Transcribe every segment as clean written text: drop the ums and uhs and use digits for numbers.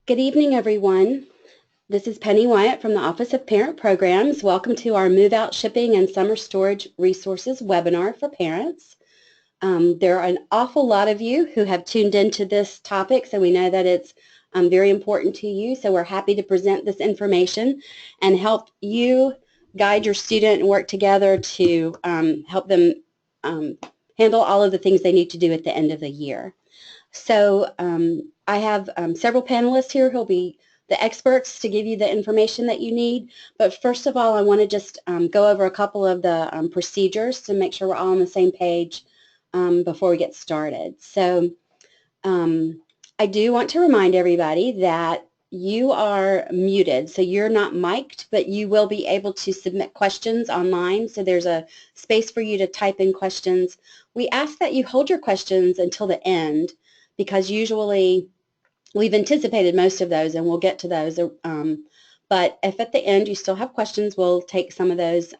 Good evening, everyone. This is Penny Wyatt from the Office of Parent Programs. Welcome to our Move Out Shipping and Summer Storage Resources webinar for parents. There are an awful lot of you who have tuned into this topic, so we know that it's very important to you. So we're happy to present this information and help you guide your student and work together to help them handle all of the things they need to do at the end of the year. So I have several panelists here who will be the experts to give you the information that you need. But first of all, I want to just go over a couple of the procedures to make sure we're all on the same page before we get started. So I do want to remind everybody that you are muted, so you're not mic'd, but you will be able to submit questions online. So there's a space for you to type in questions. We ask that you hold your questions until the end, because usually we've anticipated most of those and we'll get to those. But if at the end you still have questions, we'll take some of those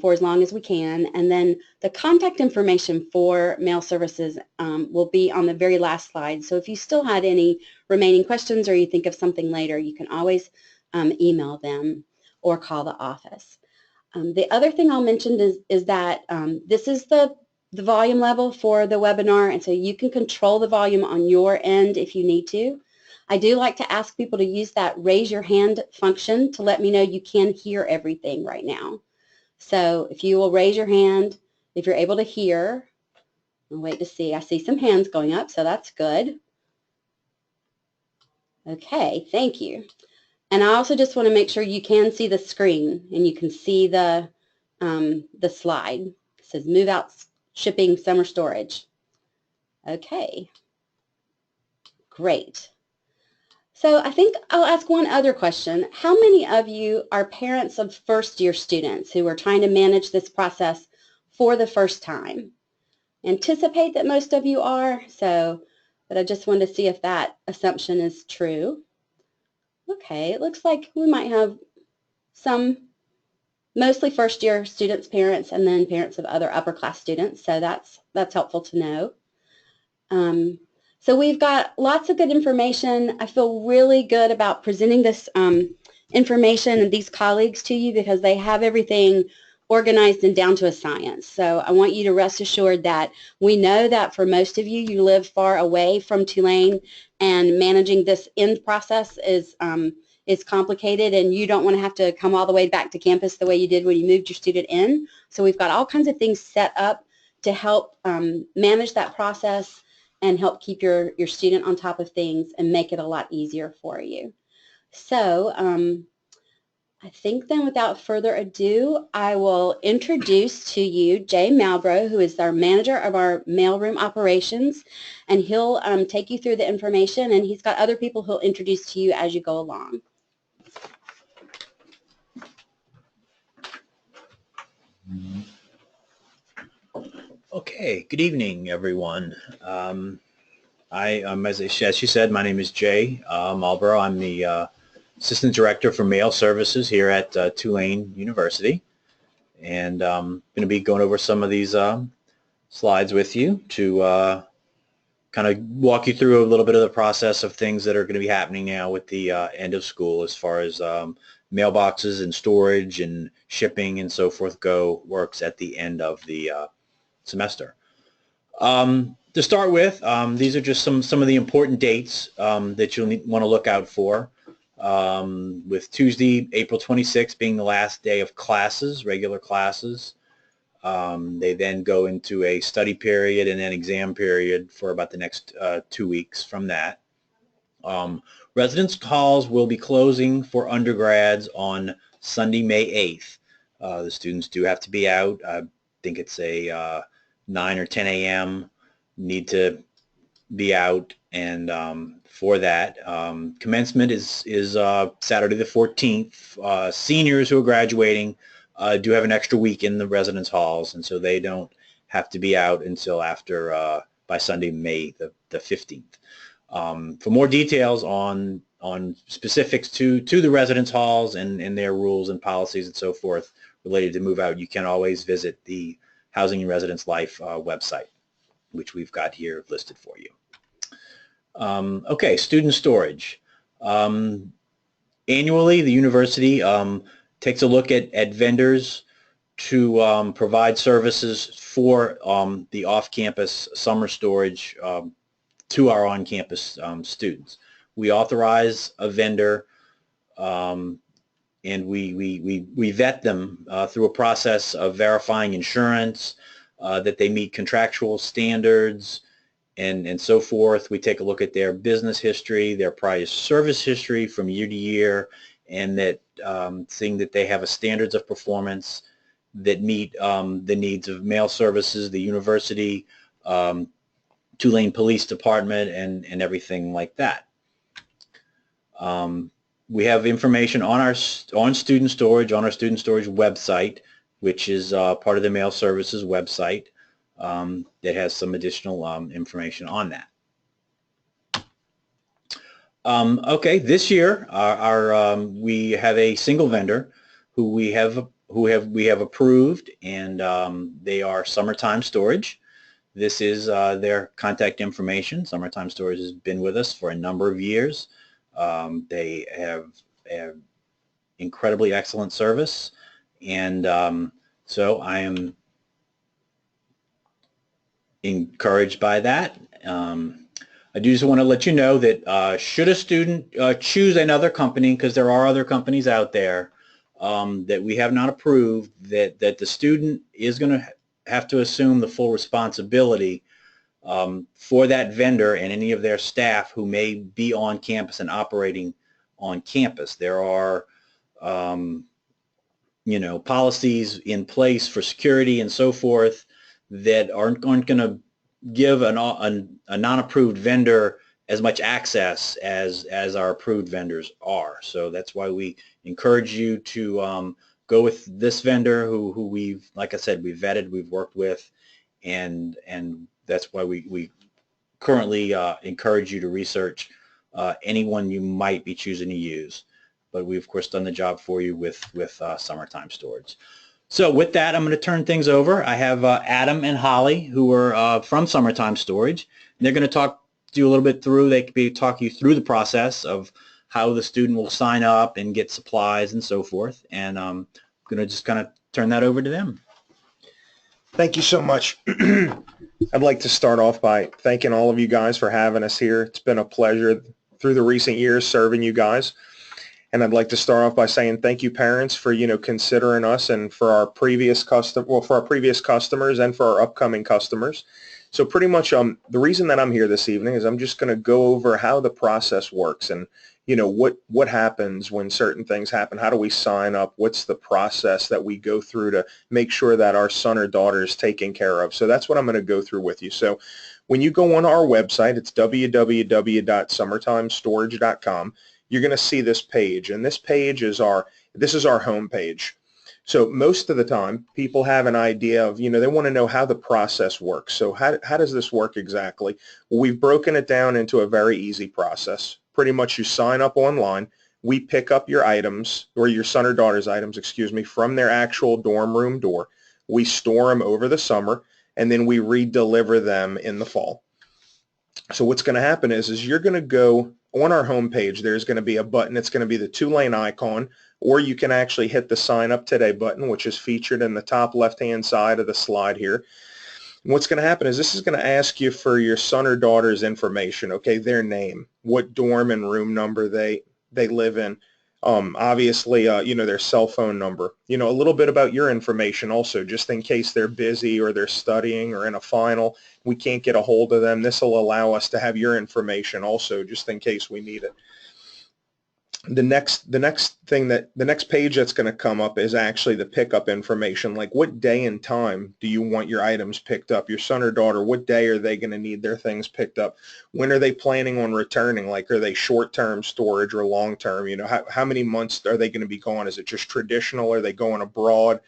for as long as we can. And then the contact information for mail services will be on the very last slide. So if you still had any remaining questions or you think of something later, you can always email them or call the office. The other thing I'll mention is that this is the volume level for the webinar, and so you can control the volume on your end if you need to. I do like to ask people to use that raise your hand function to let me know you can hear everything right now. So if you will raise your hand, if you're able to hear, I'll wait to see. I see some hands going up, so that's good. Okay, thank you. And I also just want to make sure you can see the screen and you can see the slide. It says Move Out Shipping Summer Storage. Okay, great. So I think I'll ask one other question. How many of you are parents of first-year students who are trying to manage this process for the first time? Anticipate that most of you are, but I just wanted to see if that assumption is true. Okay, it looks like we might have some, mostly first-year students' parents, and then parents of other upper-class students, so that's helpful to know. So we've got lots of good information. I feel really good about presenting this information and these colleagues to you because they have everything organized and down to a science. So I want you to rest assured that we know that for most of you, you live far away from Tulane, and managing this end process is complicated, and you don't want to have to come all the way back to campus the way you did when you moved your student in. So we've got all kinds of things set up to help manage that process and help keep your student on top of things and make it a lot easier for you. So I think then without further ado, I will introduce to you Jay Malbrough, who is our manager of our mailroom operations, and he'll take you through the information, and he's got other people he'll introduce to you as you go along. Okay, good evening, everyone. As she said, my name is Jay Malbrough. I'm the Assistant Director for Mail Services here at Tulane University. And I'm going to be going over some of these slides with you to kind of walk you through a little bit of the process of things that are going to be happening now with the end of school as far as mailboxes and storage and shipping and so forth works at the end of the semester. To start with, these are just some of the important dates that you'll want to look out for, with Tuesday, April 26th being the last day of classes, regular classes. They then go into a study period and an exam period for about the next 2 weeks from that. Residence halls will be closing for undergrads on Sunday, May 8th. The students do have to be out. I think it's a 9 or 10 a.m. need to be out, and for that, commencement is Saturday the 14th. Seniors who are graduating do have an extra week in the residence halls, and so they don't have to be out until after by Sunday, May the 15th. For more details on specifics to the residence halls and their rules and policies and so forth related to move out, you can always visit the Housing and Residence Life website, which we've got here listed for you. Okay, student storage. Annually, the university takes a look at vendors to provide services for the off-campus summer storage to our on-campus students. We authorize a vendor um, and we vet them through a process of verifying insurance, that they meet contractual standards, and so forth. We take a look at their business history, their prior service history from year to year, and that seeing that they have a standards of performance that meet the needs of mail services, the university, Tulane Police Department, and everything like that. We have information on our student storage on our student storage website, which is part of the mail services website, that has some additional information on that. Okay, this year we have a single vendor who we have approved, and they are Summertime Storage. This is their contact information. Summertime Storage has been with us for a number of years. They have incredibly excellent service, and so I am encouraged by that. I do just want to let you know that should a student choose another company, because there are other companies out there that we have not approved, that the student is going to have to assume the full responsibility for that vendor and any of their staff who may be on campus and operating on campus. There are policies in place for security and so forth that aren't going to give a non-approved vendor as much access as our approved vendors are. So that's why we encourage you to go with this vendor who we've, like I said, we've vetted, we've worked with, and that's why we currently encourage you to research anyone you might be choosing to use. But we've, of course, done the job for you with Summertime Storage. So with that, I'm going to turn things over. I have Adam and Holly, who are from Summertime Storage. And they're going to talk you a little bit through. They could talk you through the process of how the student will sign up and get supplies and so forth. And I'm going to just kind of turn that over to them. Thank you so much. I'd like to start off by thanking all of you guys for having us here. It's been a pleasure through the recent years serving you guys. And I'd like to start off by saying thank you, parents, for considering us, and for our previous customers and for our upcoming customers. So pretty much the reason that I'm here this evening is I'm just going to go over how the process works, and what happens when certain things happen. How do we sign up? What's the process that we go through to make sure that our son or daughter is taken care of? So that's what I'm going to go through with you. So when you go on our website, it's www.summertimestorage.com. You're going to see this page, and this page is our home page. So most of the time, people have an idea of, they want to know how the process works. So how does this work exactly? Well, we've broken it down into a very easy process. Pretty much you sign up online. We pick up your items, or your son or daughter's items, excuse me, from their actual dorm room door. We store them over the summer, and then we re-deliver them in the fall. So what's going to happen is you're going to go on our homepage. There's going to be a button. It's going to be the Tulane icon, or you can actually hit the Sign Up Today button, which is featured in the top left-hand side of the slide here. And what's going to happen is this is going to ask you for your son or daughter's information, okay, their name, what dorm and room number they live in, obviously, their cell phone number, a little bit about your information also, just in case they're busy or they're studying or in a final, we can't get a hold of them. This will allow us to have your information also, just in case we need it. The next page that's going to come up is actually the pickup information, like what day and time do you want your items picked up? Your son or daughter, what day are they going to need their things picked up? When are they planning on returning? Like, are they short-term storage or long-term? How many months are they going to be gone? Is it just traditional? Are they going abroad?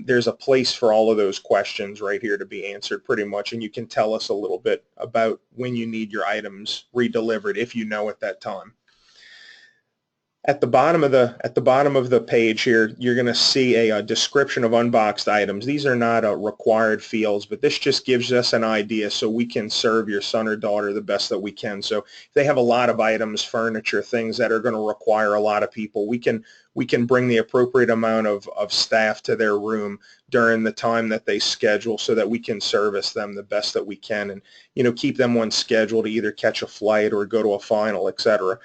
There's a place for all of those questions right here to be answered pretty much, and you can tell us a little bit about when you need your items redelivered if you know at that time. At the bottom of the page here, you're going to see a description of unboxed items. These are not required fields, but this just gives us an idea so we can serve your son or daughter the best that we can. So if they have a lot of items, furniture, things that are going to require a lot of people, we can bring the appropriate amount of staff to their room during the time that they schedule so that we can service them the best that we can, and keep them on schedule to either catch a flight or go to a final, etc.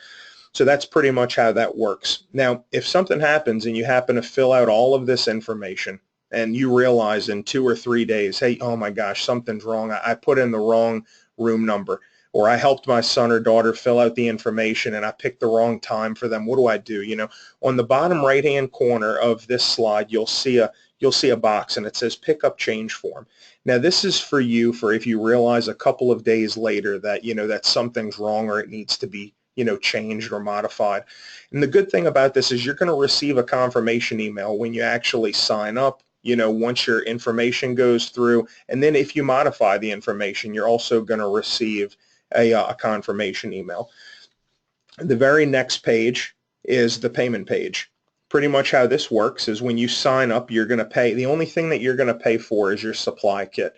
So that's pretty much how that works. Now, if something happens and you happen to fill out all of this information and you realize in 2 or 3 days, hey, oh my gosh, something's wrong. I put in the wrong room number, or I helped my son or daughter fill out the information and I picked the wrong time for them. What do I do? On the bottom right-hand corner of this slide, you'll see a box and it says pick up change form. Now this is for you for if you realize a couple of days later that that something's wrong or it needs to be changed or modified. And the good thing about this is you're going to receive a confirmation email when you actually sign up, once your information goes through, and then if you modify the information, you're also going to receive a confirmation email. The very next page is the payment page. Pretty much how this works is when you sign up, you're going to pay. The only thing that you're going to pay for is your supply kit.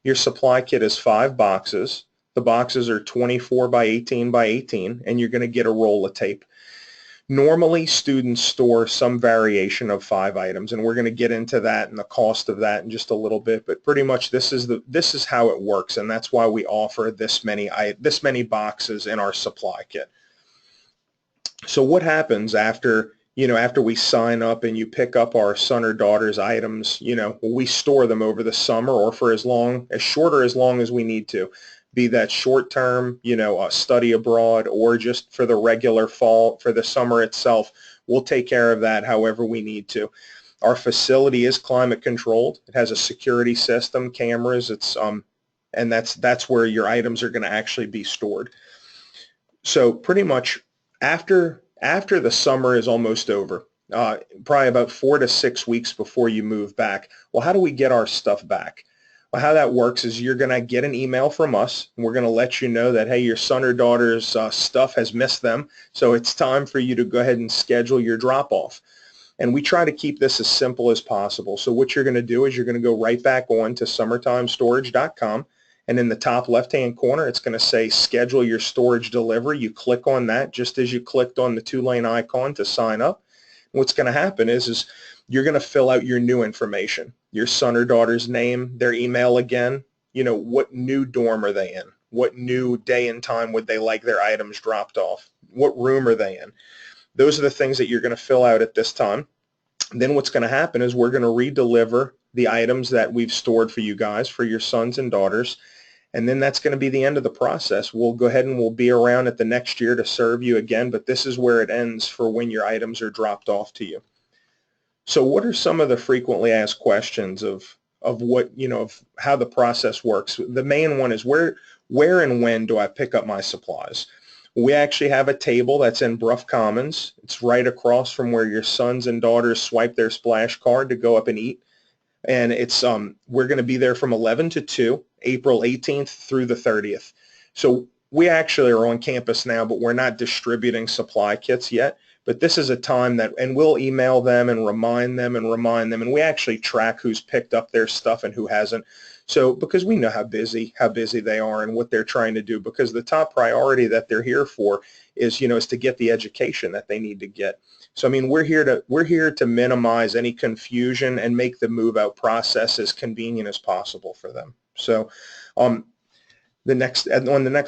Your supply kit is 5 boxes. The boxes are 24 by 18 by 18, and you're going to get a roll of tape. Normally, students store some variation of 5 items, and we're going to get into that and the cost of that in just a little bit. But pretty much this is how it works, and that's why we offer this many boxes in our supply kit. So what happens after we sign up and you pick up our son or daughter's items? We store them over the summer or for as short or as long as we need to. Be that short term, study abroad, or just for the regular fall, for the summer itself. We'll take care of that however we need to. Our facility is climate controlled. It has a security system, cameras. And that's where your items are going to actually be stored. So pretty much after the summer is almost over, probably about 4 to 6 weeks before you move back, well, how do we get our stuff back? Well, how that works is you're going to get an email from us, and we're going to let you know that, hey, your son or daughter's stuff has missed them, so it's time for you to go ahead and schedule your drop-off. And we try to keep this as simple as possible. So what you're going to do is you're going to go right back on to summertimestorage.com, and in the top left-hand corner, it's going to say schedule your storage delivery. You click on that just as you clicked on the Tulane icon to sign up. What's going to happen is you're going to fill out your new information, your son or daughter's name, their email again, what new dorm are they in, what new day and time would they like their items dropped off, what room are they in. Those are the things that you're going to fill out at this time. Then what's going to happen is we're going to redeliver the items that we've stored for you guys, for your sons and daughters, and then that's going to be the end of the process. We'll go ahead and we'll be around at the next year to serve you again, but this is where it ends for when your items are dropped off to you. So what are some of the frequently asked questions of what, of how the process works? The main one is where and when do I pick up my supplies? We actually have a table that's in Bruff Commons. It's right across from where your sons and daughters swipe their splash card to go up and eat. And it's we're going to be there from 11 to 2, April 18th through the 30th. So we actually are on campus now, but we're not distributing supply kits yet. But this is a time that, and we'll email them and remind them, and we actually track who's picked up their stuff and who hasn't. So because we know how busy they are and what they're trying to do, because the top priority that they're here for is, is to get the education that they need to get. So I mean, we're here to minimize any confusion and make the move out process as convenient as possible for them. So on the next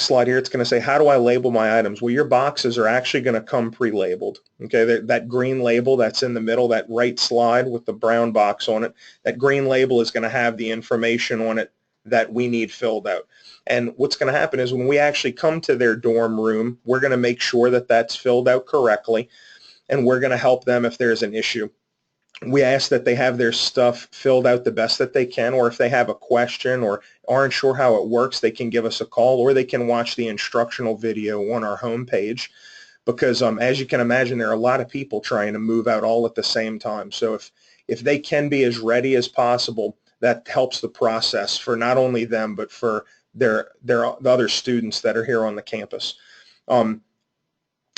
slide here, it's going to say, how do I label my items? Well, your boxes are actually going to come pre-labeled. Okay, that green label that's in the middle, that right slide with the brown box on it, that green label is going to have the information on it that we need filled out. And what's going to happen is when we actually come to their dorm room, we're going to make sure that that's filled out correctly, and we're going to help them if there's an issue. We ask that they have their stuff filled out the best that they can, or if they have a question or aren't sure how it works, they can give us a call, or they can watch the instructional video on our homepage, because as you can imagine, there are a lot of people trying to move out all at the same time. So if they can be as ready as possible, that helps the process for not only them, but for the other students that are here on the campus.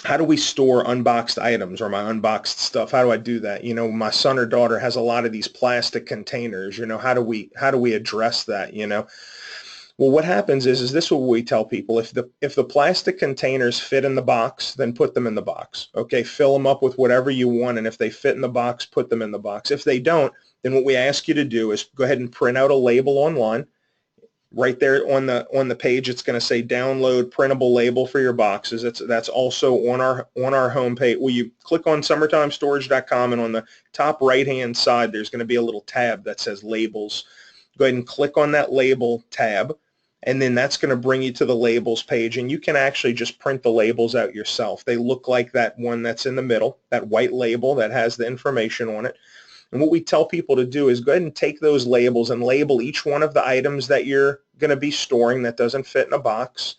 how do we store unboxed items or my unboxed stuff? How do I do that? You know, my son or daughter has a lot of these plastic containers. You know, how do we address that? You know, well, what happens is this is what we tell people: if the plastic containers fit in the box, then put them in the box. Okay, fill them up with whatever you want, and if they fit in the box, put them in the box. If they don't, then what we ask you to do is go ahead and print out a label online. Right there on the page, it's going to say download printable label for your boxes. That's also on our homepage. Well, you click on summertimestorage.com, and on the top right hand side there's going to be a little tab that says labels. Go ahead and click on that label tab, and then that's going to bring you to the labels page, and you can actually just print the labels out yourself. They look like that one that's in the middle, that white label that has the information on it. And what we tell people to do is go ahead and take those labels and label each one of the items that you're going to be storing that doesn't fit in a box.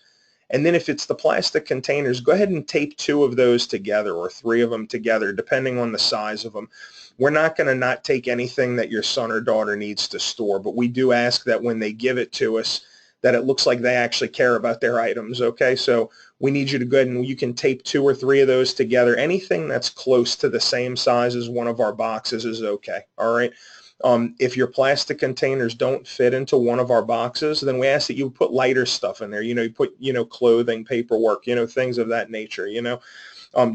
And then if it's the plastic containers, go ahead and tape 2 of those together or 3 of them together, depending on the size of them. We're not going to not take anything that your son or daughter needs to store, but we do ask that when they give it to us, that it looks like they actually care about their items, okay? So we need you to go ahead and you can tape 2 or 3 of those together. Anything that's close to the same size as one of our boxes is okay, all right? If your plastic containers don't fit into one of our boxes, then we ask that you put lighter stuff in there. You know, you put, you know, clothing, paperwork, you know, things of that nature, you know.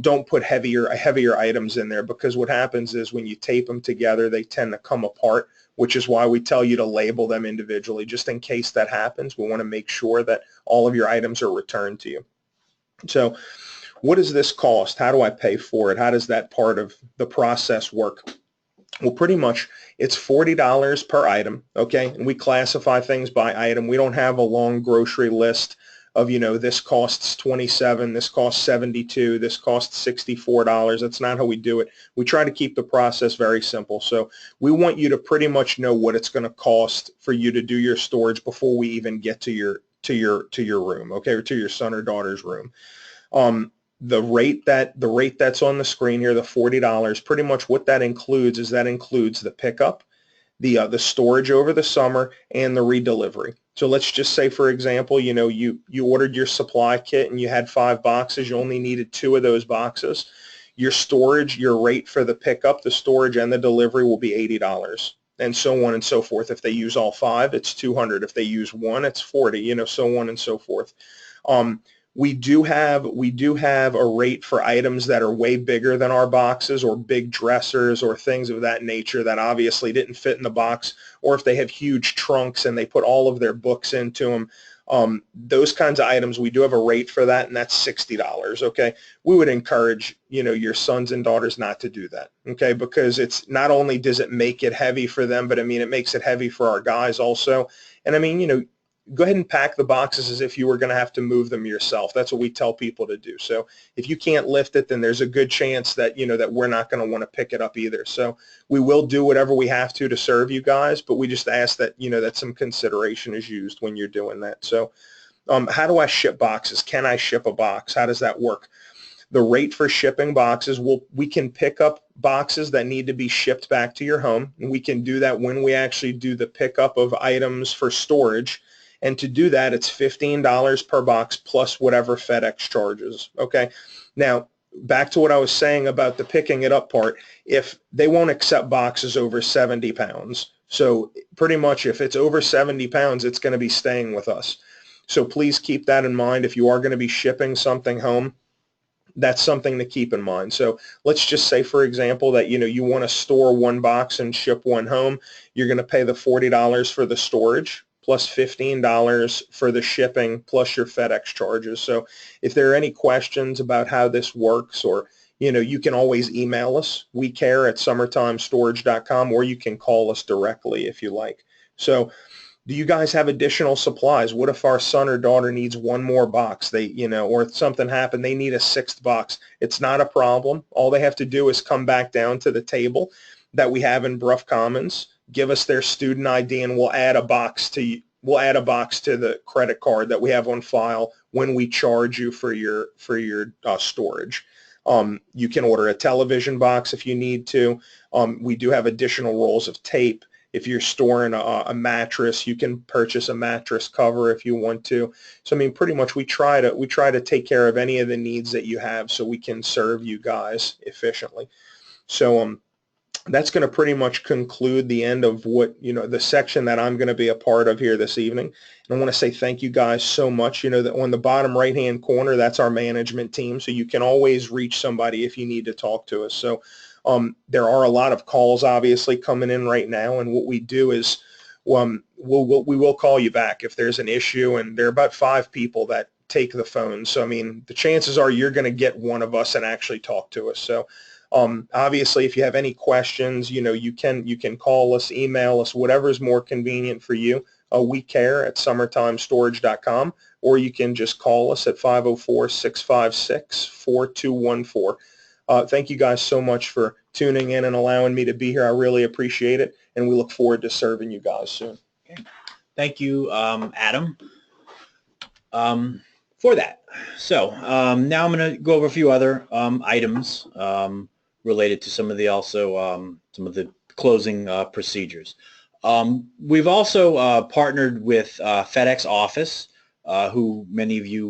Don't put heavier items in there, because what happens is when you tape them together, they tend to come apart, which is why we tell you to label them individually. Just in case that happens, we want to make sure that all of your items are returned to you. So what does this cost? How do I pay for it? How does that part of the process work? Well, pretty much it's $40 per item, okay? And we classify things by item. We don't have a long grocery list of, you know, this costs $27, this costs $72, this costs $64. That's not how we do it. We try to keep the process very simple. So we want you to pretty much know what it's going to cost for you to do your storage before we even get to your room, okay, or to your son or daughter's room. The rate that's on the screen here, the $40, pretty much what that includes is that includes the pickup, the storage over the summer, and the redelivery. So let's just say, for example, you know, you ordered your supply kit and you had 5 boxes. You only needed 2 of those boxes. Your storage, your rate for the pickup, the storage, and the delivery will be $80, and so on and so forth. If they use all 5, it's $200. If they use 1, it's $40. You know, so on and so forth. We do have a rate for items that are way bigger than our boxes, or big dressers or things of that nature that obviously didn't fit in the box, or if they have huge trunks and they put all of their books into them. Those kinds of items, we do have a rate for that, and that's $60, okay? We would encourage, you know, your sons and daughters not to do that, okay? Because it's not only does it make it heavy for them, but I mean, it makes it heavy for our guys also. And I mean, you know, go ahead and pack the boxes as if you were going to have to move them yourself. That's what we tell people to do. So if you can't lift it, then there's a good chance that, you know, that we're not going to want to pick it up either. So we will do whatever we have to serve you guys, but we just ask that, you know, that some consideration is used when you're doing that. So how do I ship boxes? Can I ship a box? How does that work? The rate for shipping boxes, we can pick up boxes that need to be shipped back to your home, and we can do that when we actually do the pickup of items for storage. And to do that, it's $15 per box plus whatever FedEx charges, okay? Now, back to what I was saying about the picking it up part, if they won't accept boxes over 70 pounds. So pretty much if it's over 70 pounds, it's going to be staying with us. So please keep that in mind. If you are going to be shipping something home, that's something to keep in mind. So let's just say, for example, that, you know, you want to store 1 box and ship 1 home. You're going to pay the $40 for the storage, plus $15 for the shipping, plus your FedEx charges. So if there are any questions about how this works, or, you know, you can always email us, wecare@summertimestorage.com, or you can call us directly if you like. So do you guys have additional supplies? What if our son or daughter needs 1 more box, they, you know, or something happened, they need a 6th box? It's not a problem. All they have to do is come back down to the table that we have in Bruff Commons, give us their student ID, and we'll add a box to the credit card that we have on file when we charge you for your storage. You can order a television box if you need to. We do have additional rolls of tape. if you're storing a mattress, you can purchase a mattress cover if you want to. So I mean, pretty much we try to take care of any of the needs that you have so we can serve you guys efficiently. So that's going to pretty much conclude the end of the section that I'm going to be a part of here this evening. And I want to say thank you guys so much. That on the bottom right-hand corner, that's our management team. So you can always reach somebody if you need to talk to us. So there are a lot of calls obviously coming in right now. And what we do is we will call you back if there's an issue. And there are about 5 people that take the phone. So, I mean, the chances are you're going to get one of us and actually talk to us. So obviously, if you have any questions, you can call us, email us, whatever is more convenient for you. We care at summertimestorage.com, or you can just call us at 504-656-4214. Thank you guys so much for tuning in and allowing me to be here. I really appreciate it, and we look forward to serving you guys soon. Okay. Thank you, Adam, for that. So now I'm going to go over a few other items related to some of the some of the closing procedures. We've also partnered with FedEx Office, who many of you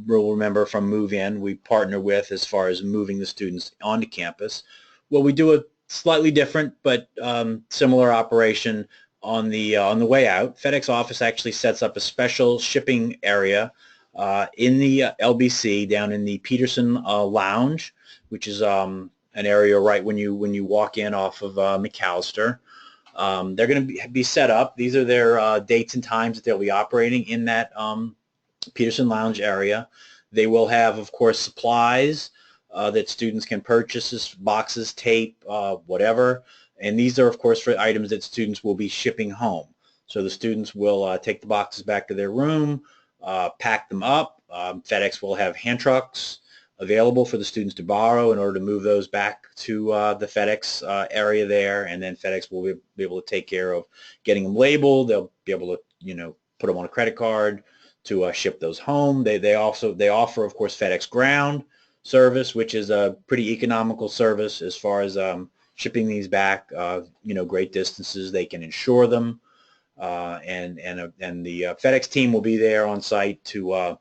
will remember from Move In. We partner with as far as moving the students onto campus. Well, we do a slightly different but similar operation on the way out. FedEx Office actually sets up a special shipping area in the LBC down in the Peterson Lounge, which is an area right when you walk in off of McAllister. They're going to be set up. These are their dates and times that they'll be operating in that Peterson Lounge area. They will have, of course, supplies that students can purchase, boxes, tape, whatever. And these are, of course, for items that students will be shipping home. So the students will take the boxes back to their room, pack them up. FedEx will have hand trucks available for the students to borrow in order to move those back to the FedEx area there, and then FedEx will be able to take care of getting them labeled. They'll be able to, put them on a credit card to ship those home. They offer, of course, FedEx Ground service, which is a pretty economical service as far as shipping these back, great distances. They can insure them, and the FedEx team will be there on site to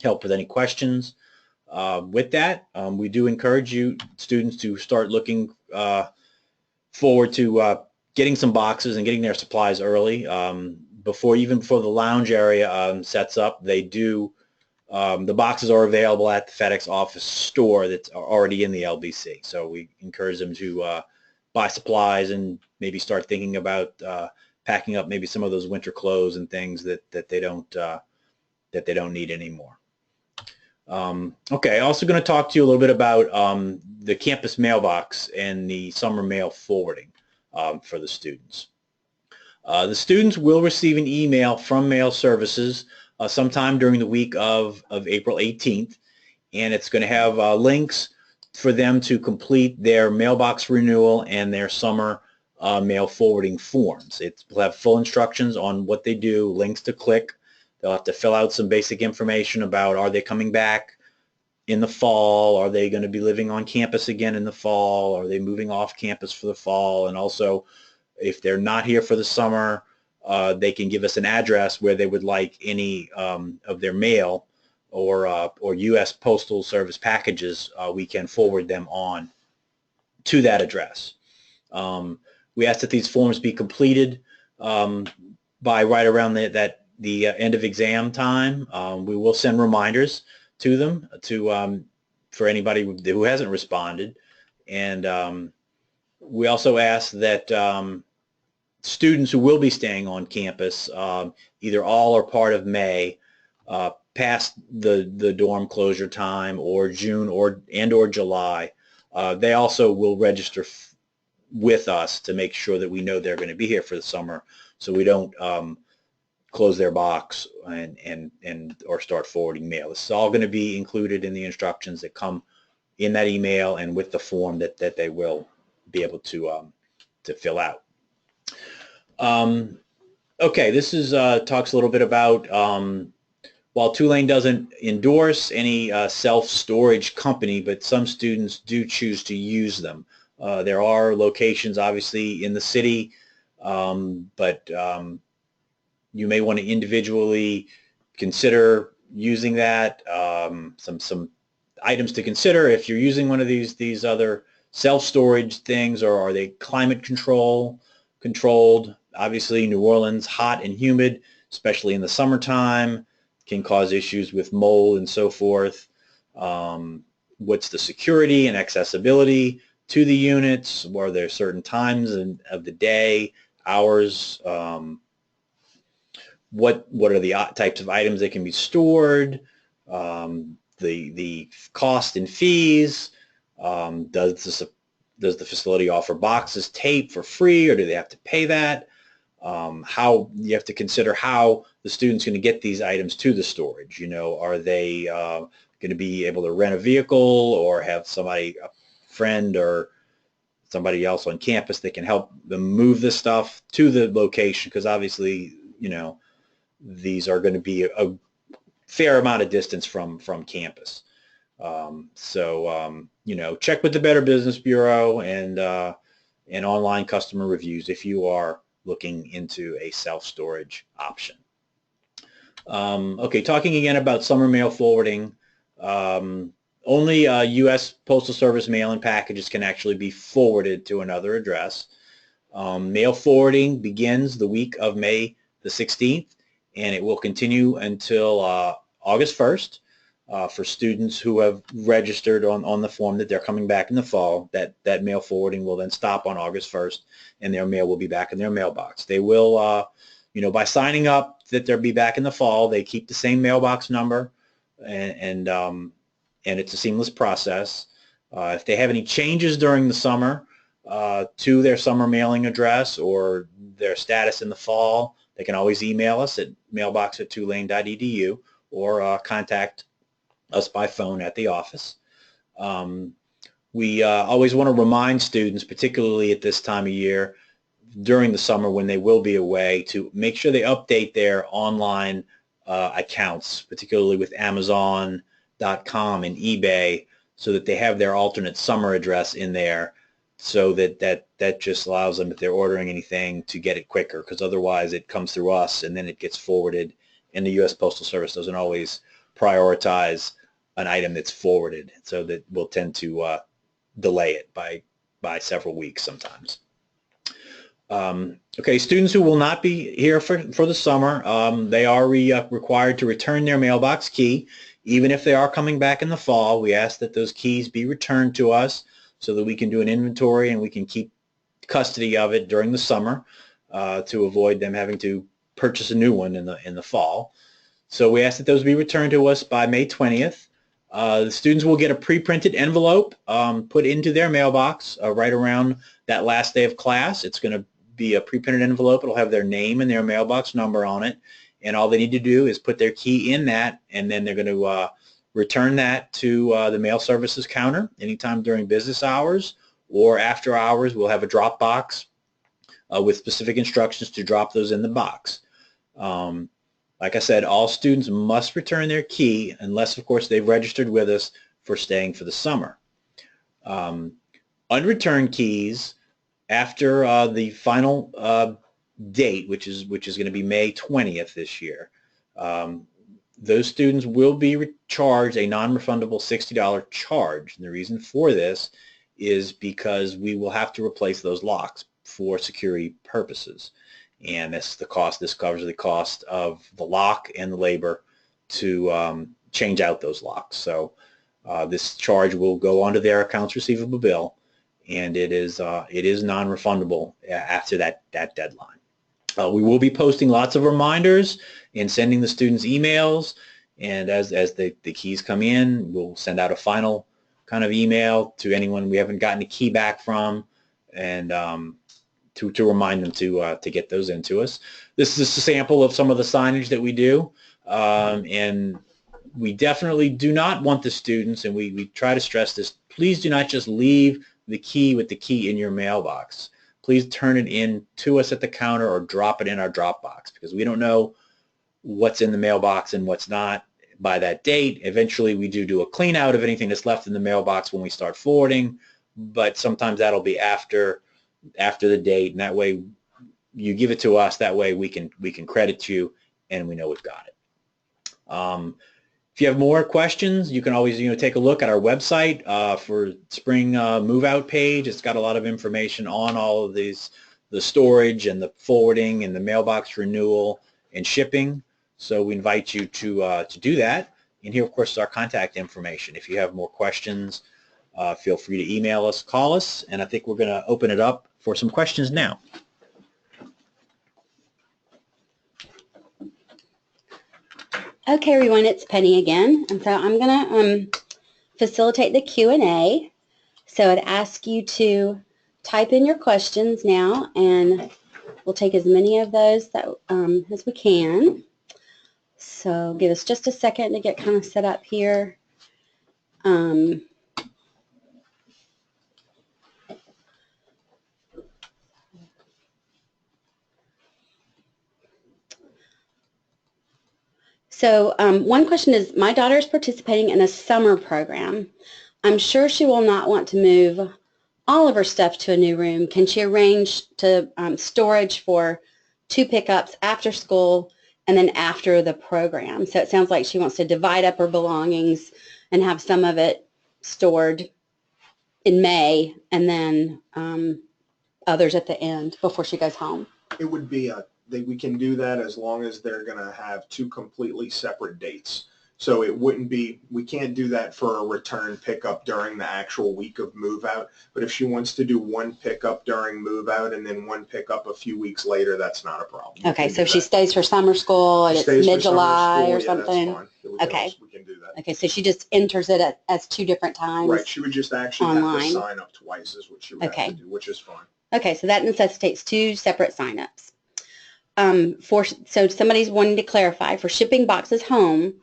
help with any questions. With that, we do encourage you students to start looking forward to getting some boxes and getting their supplies early. Even before the lounge area sets up, the boxes are available at the FedEx Office store that's already in the LBC. So we encourage them to buy supplies and maybe start thinking about packing up maybe some of those winter clothes and things that they don't need anymore. Okay, also going to talk to you a little bit about the campus mailbox and the summer mail forwarding for the students. The students will receive an email from Mail Services sometime during the week of April 18th, and it's going to have links for them to complete their mailbox renewal and their summer mail forwarding forms. It will have full instructions on what they do, links to click. They'll have to fill out some basic information about, are they coming back in the fall? Are they going to be living on campus again in the fall? Are they moving off campus for the fall? And also, if they're not here for the summer, they can give us an address where they would like any of their mail or U.S. Postal Service packages. We can forward them on to that address. We ask that these forms be completed by right around the end of exam time. We will send reminders to them for anybody who hasn't responded, and we also ask that students who will be staying on campus, either all or part of May, past the dorm closure time, or June or July, they also will register with us to make sure that we know they're going to be here for the summer, so we don't close their box or start forwarding mail. This is all going to be included in the instructions that come in that email and with the form that they will be able to fill out. Okay, this is talks a little bit about while Tulane doesn't endorse any self-storage company, but some students do choose to use them. There are locations, obviously, in the city but you may want to individually consider using that. Some items to consider if you're using one of these other self-storage things, or are they climate controlled? Obviously, New Orleans, hot and humid, especially in the summertime, can cause issues with mold and so forth. What's the security and accessibility to the units? Are there certain times of the day, hours? What are the types of items that can be stored? The cost and fees. Does the facility offer boxes taped for free, or do they have to pay that? How you have to consider how the student's going to get these items to the storage. Are they going to be able to rent a vehicle, or have somebody, a friend or somebody else on campus that can help them move the stuff to the location? Because obviously, these are going to be a fair amount of distance from campus. Check with the Better Business Bureau and online customer reviews if you are looking into a self-storage option. Okay, talking again about summer mail forwarding. Only U.S. Postal Service mail-in packages can actually be forwarded to another address. Mail forwarding begins the week of May the 16th, and it will continue until August 1st. For students who have registered on the form that they're coming back in the fall, that mail forwarding will then stop on August 1st, and their mail will be back in their mailbox. They will, by signing up that they'll be back in the fall, they keep the same mailbox number, and it's a seamless process. If they have any changes during the summer to their summer mailing address or their status in the fall, they can always email us at mailbox@tulane.edu or contact us by phone at the office. We always want to remind students, particularly at this time of year, during the summer when they will be away, to make sure they update their online accounts, particularly with Amazon.com and eBay, so that they have their alternate summer address in there, so that just allows them, if they're ordering anything, to get it quicker, because otherwise it comes through us and then it gets forwarded, and the U.S. Postal Service doesn't always prioritize an item that's forwarded, so that will tend to delay it by several weeks sometimes. Okay, students who will not be here for the summer, they are required to return their mailbox key. Even if they are coming back in the fall, we ask that those keys be returned to us so that we can do an inventory and we can keep custody of it during the summer to avoid them having to purchase a new one in the fall. So we ask that those be returned to us by May 20th. The students will get a pre-printed envelope put into their mailbox right around that last day of class. It's going to be a pre-printed envelope. It'll have their name and their mailbox number on it, and all they need to do is put their key in that, and then they're going to return that to the mail services counter anytime during business hours or after hours. We'll have a drop box with specific instructions to drop those in the box. Like I said, all students must return their key unless, of course, they've registered with us for staying for the summer. Unreturned keys after the final date, which is going to be May 20th this year, those students will be charged a non-refundable $60 charge. And the reason for this is because we will have to replace those locks for security purposes. And that's the cost. This covers the cost of the lock and the labor to change out those locks. So this charge will go onto their accounts receivable bill, and it is non-refundable after that deadline. We will be posting lots of reminders and sending the students emails, and as the keys come in, we'll send out a final kind of email to anyone we haven't gotten a key back from, and to remind them to get those into us. This is a sample of some of the signage that we do, and we definitely do not want the students, and we try to stress this, please do not just leave the key with the key in your mailbox. Please turn it in to us at the counter or drop it in our drop box, because we don't know what's in the mailbox and what's not by that date. Eventually we do a clean out of anything that's left in the mailbox when we start forwarding, but sometimes that'll be after the date, and that way you give it to us. That way we can credit you and we know we've got it. If you have more questions, you can always take a look at our website for spring move out page. It's got a lot of information on all of these, the storage and the forwarding and the mailbox renewal and shipping. So we invite you to do that. And here, of course, is our contact information. If you have more questions, feel free to email us, call us, and I think we're going to open it up for some questions now. Okay, everyone, it's Penny again, and so I'm going to facilitate the Q&A. So I'd ask you to type in your questions now, and we'll take as many of those that as we can. So give us just a second to get kind of set up here. So one question is, my daughter is participating in a summer program. I'm sure she will not want to move all of her stuff to a new room. Can she arrange to storage for 2 pickups after school and then after the program? So it sounds like she wants to divide up her belongings and have some of it stored in May and then others at the end before she goes home. It would be we can do that as long as they're going to have 2 completely separate dates. So it wouldn't be, we can't do that for a return pickup during the actual week of move out. But if she wants to do 1 pickup during move out and then 1 pickup a few weeks later, that's not a problem. Okay, so if she stays for summer school and it's mid-July or something. Yeah, that's fine. Okay. We can do that. Okay, so she just enters it as 2 different times. Right, she would just actually have to sign up twice is what she would have to do, which is fine. Okay, so that necessitates 2 separate sign-ups. So somebody's wanting to clarify, for shipping boxes home,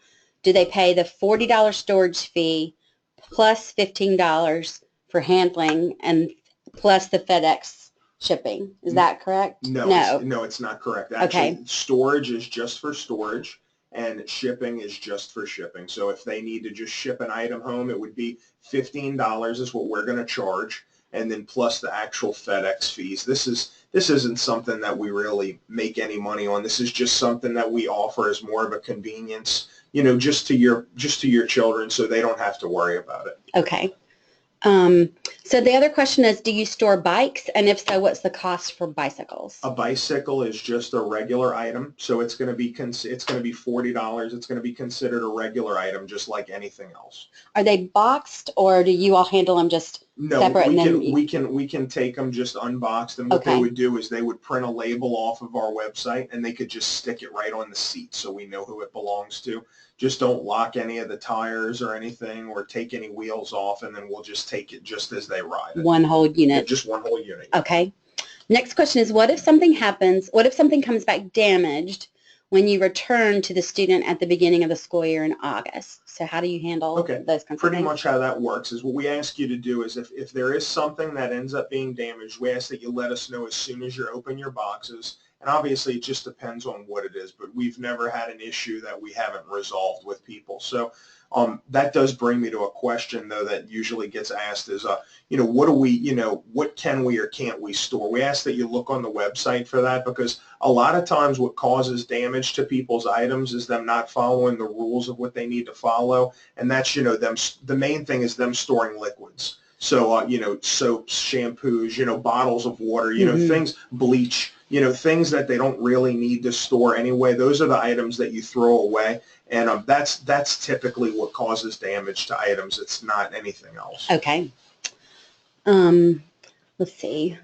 do they pay the $40 storage fee plus $15 for handling and plus the FedEx shipping? Is that correct? No, it's not correct. Actually, okay. Storage is just for storage and shipping is just for shipping. So if they need to just ship an item home, it would be $15 is what we're going to charge, and then plus the actual FedEx fees. This isn't something that we really make any money on. This is just something that we offer as more of a convenience, just to your children, so they don't have to worry about it. Okay. So the other question is, do you store bikes? And if so, what's the cost for bicycles? A bicycle is just a regular item, so it's going to be $40. It's going to be considered a regular item, just like anything else. Are they boxed, or do you all handle them just separate? We can take them just unboxed, and what they would do is they would print a label off of our website, and they could just stick it right on the seat, so we know who it belongs to. Just don't lock any of the tires or anything, or take any wheels off, and then we'll just take it just as they ride it. One whole unit. Yeah, just one whole unit. Okay. Next question is, what if something happens? What if something comes back damaged when you return to the student at the beginning of the school year in August? So how do you handle those kinds of things? Pretty much how that works is what we ask you to do is if there is something that ends up being damaged, we ask that you let us know as soon as you open your boxes. And obviously, it just depends on what it is, but we've never had an issue that we haven't resolved with people. So that does bring me to a question, though, that usually gets asked is, what can we or can't we store? We ask that you look on the website for that, because a lot of times what causes damage to people's items is them not following the rules of what they need to follow, and that's, the main thing is them storing liquids. So, soaps, shampoos, bottles of water, things, bleach, things that they don't really need to store anyway. Those are the items that you throw away, and that's typically what causes damage to items. It's not anything else. Okay. Let's see.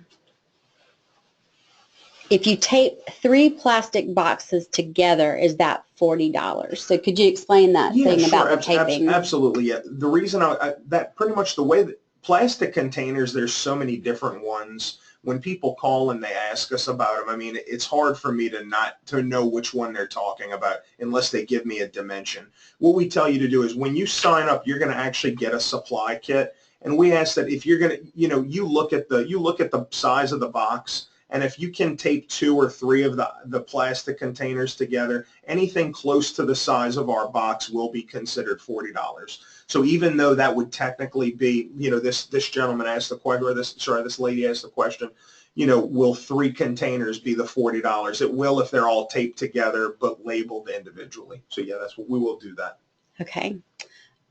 If you tape 3 plastic boxes together, is that $40? So could you explain that thing about the taping? Absolutely, yeah. The reason that pretty much the way that plastic containers, there's so many different ones. When people call and they ask us about them, I mean, it's hard for me to know which one they're talking about unless they give me a dimension. What we tell you to do is when you sign up, you're going to actually get a supply kit, and we ask that if you're going to, you look at the size of the box, and if you can tape 2 or 3 of the plastic containers together, anything close to the size of our box will be considered $40. So even though that would technically be, this gentleman asked the question, or this lady asked the question, will 3 containers be the $40? It will if they're all taped together but labeled individually. So yeah, that's what we will do that. Okay.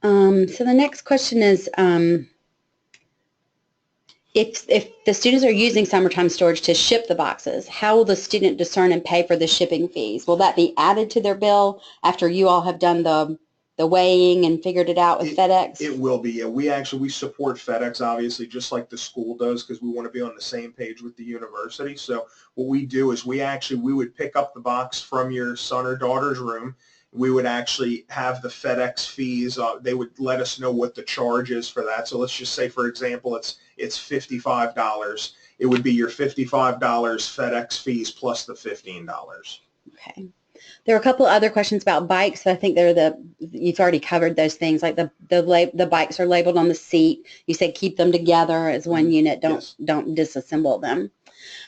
So the next question is, if the students are using summertime storage to ship the boxes, how will the student discern and pay for the shipping fees? Will that be added to their bill after you all have done the weighing and figured it out with FedEx? It will be. Yeah, we support FedEx, obviously, just like the school does, because we want to be on the same page with the university. So what we do is we would pick up the box from your son or daughter's room. We would actually have the FedEx fees. They would let us know what the charge is for that. So let's just say, for example, it's $55. It would be your $55 FedEx fees plus the $15. Okay. There are a couple other questions about bikes. I think you've already covered those things. Like the bikes are labeled on the seat. You said keep them together as one unit. Don't disassemble them.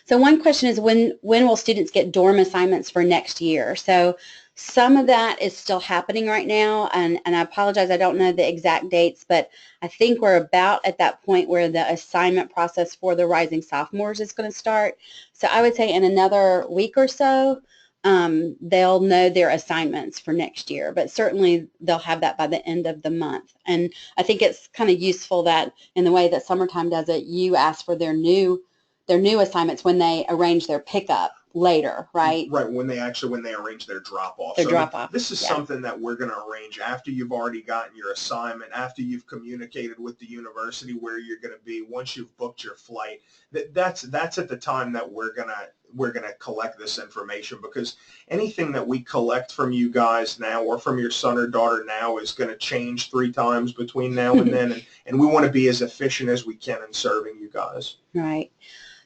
So one question is when will students get dorm assignments for next year? So some of that is still happening right now, and I apologize, I don't know the exact dates, but I think we're about at that point where the assignment process for the rising sophomores is going to start. So I would say in another week or so, they'll know their assignments for next year, but certainly they'll have that by the end of the month. And I think it's kind of useful that in the way that Summertime does it, you ask for their new assignments when they arrange their pickup later, right? Right, when they arrange their drop-off. Their drop-off. This is something that we're going to arrange after you've already gotten your assignment, after you've communicated with the university where you're going to be, once you've booked your flight. That's at the time that we're going to collect this information, because anything that we collect from you guys now or from your son or daughter now is going to change 3 times between now and then, and we want to be as efficient as we can in serving you guys. Right.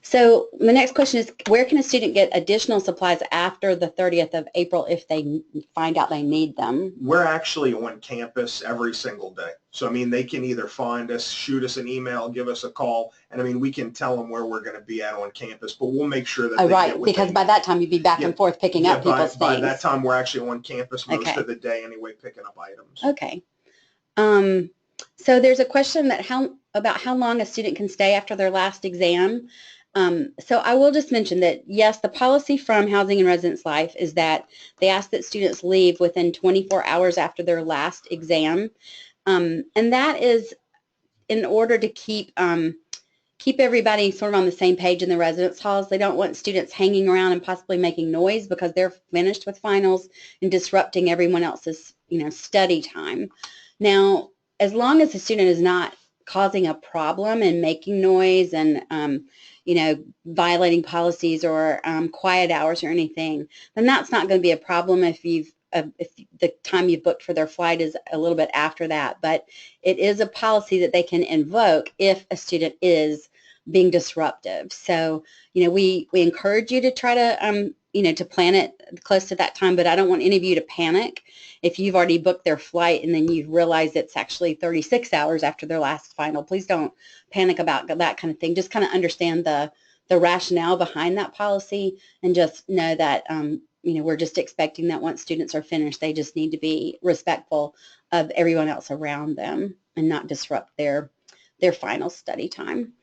So the next question is, where can a student get additional supplies after the 30th of April if they find out they need them? We're actually on campus every single day. So, I mean, they can either find us, shoot us an email, give us a call, and I mean, we can tell them where we're going to be at on campus, but we'll make sure that they get what because by that time you'd be back and forth picking up people's things. By that time, we're actually on campus most of the day anyway, picking up items. Okay. So there's a question about how long a student can stay after their last exam. So I will just mention that, yes, the policy from Housing and Residence Life is that they ask that students leave within 24 hours after their last exam. And that is in order to keep everybody sort of on the same page in the residence halls. They don't want students hanging around and possibly making noise because they're finished with finals and disrupting everyone else's, study time. Now, as long as the student is not causing a problem and making noise and violating policies or quiet hours or anything, then that's not going to be a problem if the time you've booked for their flight is a little bit after that. But it is a policy that they can invoke if a student is being disruptive. So, we encourage you to try to, to plan it close to that time, but I don't want any of you to panic if you've already booked their flight and then you realize it's actually 36 hours after their last final. Please don't panic about that kind of thing. Just kind of understand the rationale behind that policy and just know that, we're just expecting that once students are finished, they just need to be respectful of everyone else around them and not disrupt their final study time.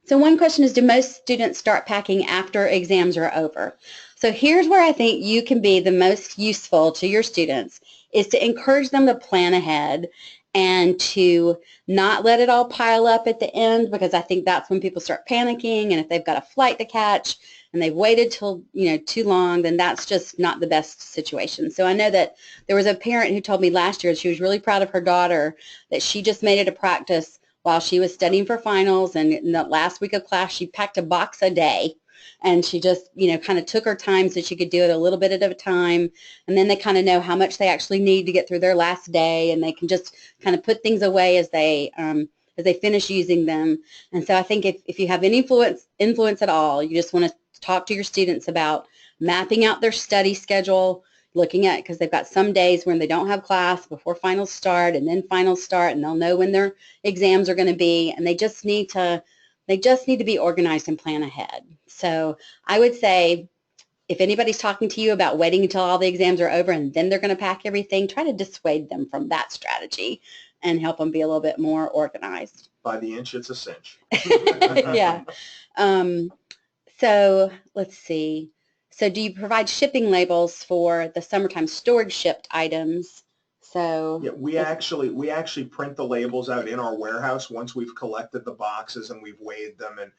So one question is, do most students start packing after exams are over? So here's where I think you can be the most useful to your students, is to encourage them to plan ahead and to not let it all pile up at the end, because I think that's when people start panicking, and if they've got a flight to catch and they've waited till too long, then that's just not the best situation. So I know that there was a parent who told me last year she was really proud of her daughter, that she just made it a practice while she was studying for finals, and in the last week of class she packed a box a day, and she just kind of took her time so she could do it a little bit at a time, and then they kind of know how much they actually need to get through their last day, and they can just kind of put things away as they finish using them. And so I think if you have any influence at all, you just want to talk to your students about mapping out their study schedule, looking at, because they've got some days when they don't have class before finals start, and then finals start, and they'll know when their exams are going to be, and they just need to be organized and plan ahead. So I would say, if anybody's talking to you about waiting until all the exams are over and then they're going to pack everything, try to dissuade them from that strategy and help them be a little bit more organized. By the inch, it's a cinch. Yeah. So let's see. So do you provide shipping labels for the summertime storage shipped items? So yeah, we actually print the labels out in our warehouse once we've collected the boxes and we've weighed them, and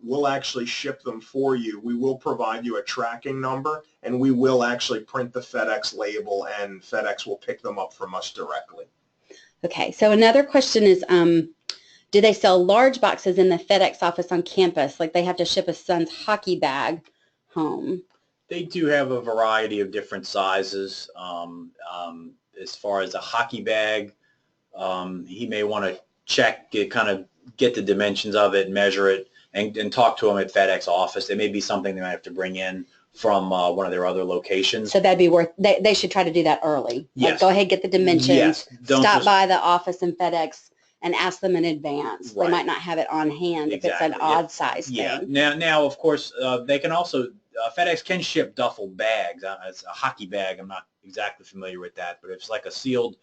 we'll actually ship them for you. We will provide you a tracking number, and we will actually print the FedEx label, and FedEx will pick them up from us directly. Okay, so another question is, do they sell large boxes in the FedEx office on campus? Like they have to ship a son's hockey bag home. They do have a variety of different sizes. As far as a hockey bag, he may want to check, kind of get the dimensions of it, measure it, and talk to them at FedEx office. It may be something they might have to bring in from one of their other locations. So that'd be worth, they should try to do that early. Yes. Like go ahead, get the dimensions, yes. stop by the office in FedEx and ask them in advance. Right. They might not have it on hand Exactly. if it's an odd size yeah. thing. Now, of course, they can also, FedEx can ship duffel bags. It's a hockey bag. I'm not exactly familiar with that, but if it's like a sealed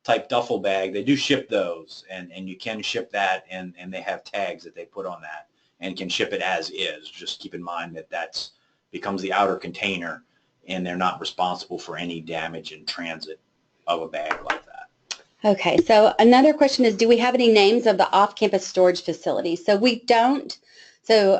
type duffel bag, they do ship those, and you can ship that, and they have tags that they put on that and can ship it as is. Just keep in mind that that's becomes the outer container, and they're not responsible for any damage in transit of a bag like that. Okay, so another question is, do we have any names of the off-campus storage facilities? So we don't. So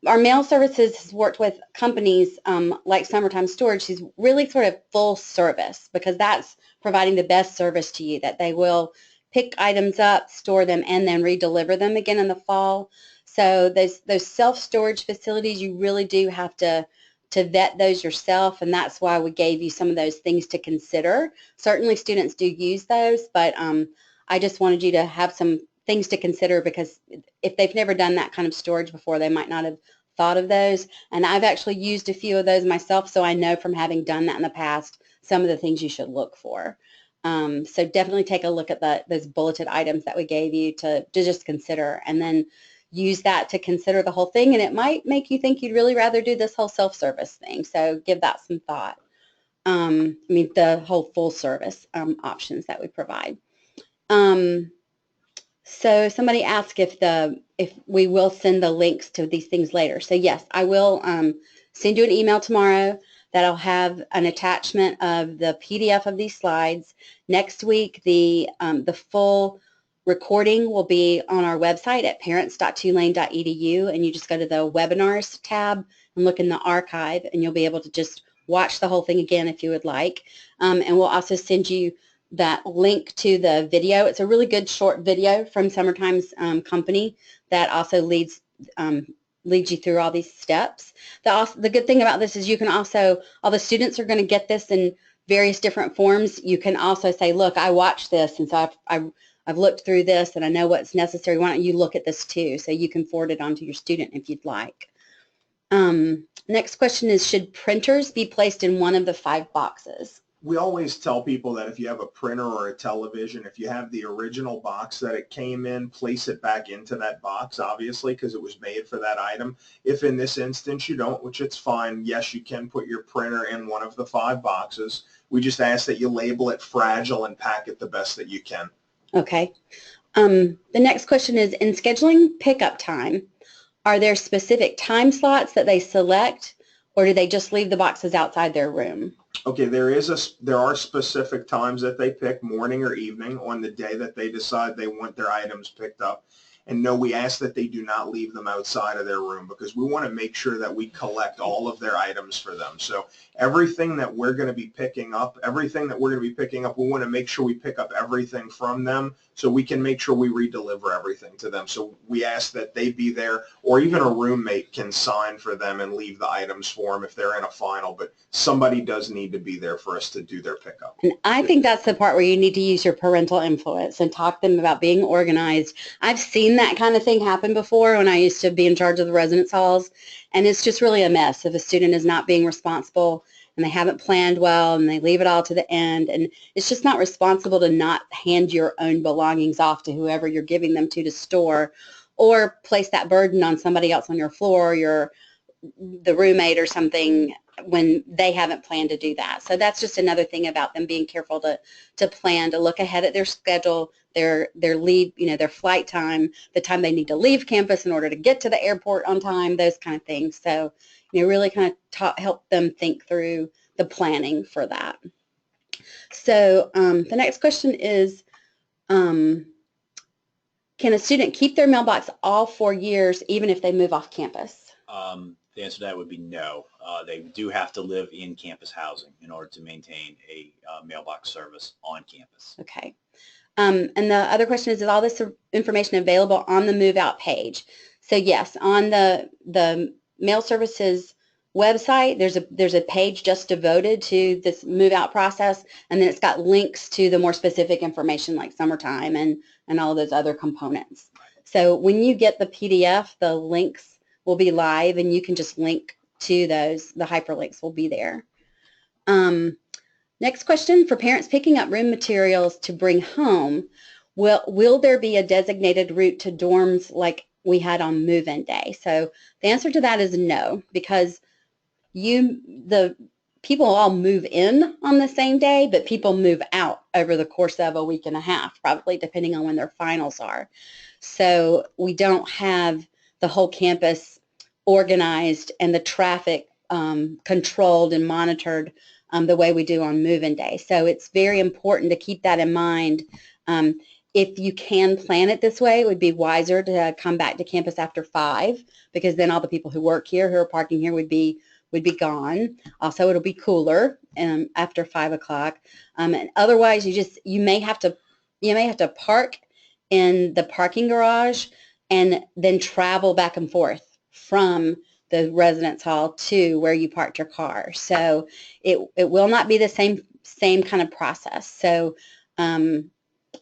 our mail services has worked with companies like Summertime Storage, who's really sort of full service, because that's providing the best service to you, that they will pick items up, store them, and then re-deliver them again in the fall. So those self-storage facilities, you really do have to vet those yourself, and that's why we gave you some of those things to consider. Certainly students do use those, but I just wanted you to have some things to consider, because if they've never done that kind of storage before, they might not have thought of those. And I've actually used a few of those myself, so I know from having done that in the past some of the things you should look for. So definitely take a look at those bulleted items that we gave you to just consider, and then use that to consider the whole thing, and it might make you think you'd really rather do this whole self-service thing. So give that some thought. I mean, the whole full service options that we provide. So somebody asked if we will send the links to these things later. So yes, I will send you an email tomorrow that'll have an attachment of the PDF of these slides. Next week, the full recording will be on our website at parents.tulane.edu, and you just go to the webinars tab and look in the archive, and you'll be able to just watch the whole thing again if you would like. And we'll also send you that link to the video. It's a really good short video from Summertime's company that also leads you through all these steps. The good thing about this is you can also, all the students are going to get this in various different forms. You can also say, look, I watched this, and so I've looked through this and I know what's necessary. Why don't you look at this too? So you can forward it on to your student if you'd like. Next question is, should printers be placed in one of the 5 boxes? We always tell people that if you have a printer or a television, if you have the original box that it came in, place it back into that box, obviously, because it was made for that item. If in this instance you don't, which it's fine, yes, you can put your printer in one of the 5 boxes. We just ask that you label it fragile and pack it the best that you can. Okay. The next question is, in scheduling pickup time, are there specific time slots that they select, or do they just leave the boxes outside their room? Okay, there are specific times that they pick, morning or evening, on the day that they decide they want their items picked up. And no, we ask that they do not leave them outside of their room, because we want to make sure that we collect all of their items for them. So everything that we're going to be picking up, we want to make sure we pick up everything from them so we can make sure we re-deliver everything to them. So we ask that they be there, or even a roommate can sign for them and leave the items for them if they're in a final, but somebody does need to be there for us to do their pickup. And I think that's the part where you need to use your parental influence and talk to them about being organized. I've seen that kind of thing happen before when I used to be in charge of the residence halls, and it's just really a mess if a student is not being responsible and they haven't planned well and they leave it all to the end, and it's just not responsible to not hand your own belongings off to whoever you're giving them to store, or place that burden on somebody else on your floor, the roommate or something. when they haven't planned to do that. So that's just another thing about them being careful to plan, to look ahead at their schedule, their leave, their flight time, the time they need to leave campus in order to get to the airport on time, those kind of things. So, really kind of help them think through the planning for that. So the next question is, can a student keep their mailbox all 4 years even if they move off campus? The answer to that would be no. They do have to live in campus housing in order to maintain a mailbox service on campus. Okay. And the other question is all this information available on the move out page? So yes, on the mail services website, there's a page just devoted to this move out process, and then it's got links to the more specific information like summertime and all of those other components. So when you get the PDF, the links will be live, and you can just link to those. The hyperlinks will be there. Next question, for parents picking up room materials to bring home, will there be a designated route to dorms like we had on move-in day? So the answer to that is no, because the people all move in on the same day, but people move out over the course of a week and a half, probably depending on when their finals are. So we don't have the whole campus organized and the traffic controlled and monitored the way we do on move-in day. So it's very important to keep that in mind. If you can plan it this way, it would be wiser to come back to campus after 5, because then all the people who work here, who are parking here, would be gone. Also, it'll be cooler after 5 o'clock. And otherwise, you may have to park in the parking garage and then travel back and forth from the residence hall to where you parked your car. So it will not be the same kind of process. So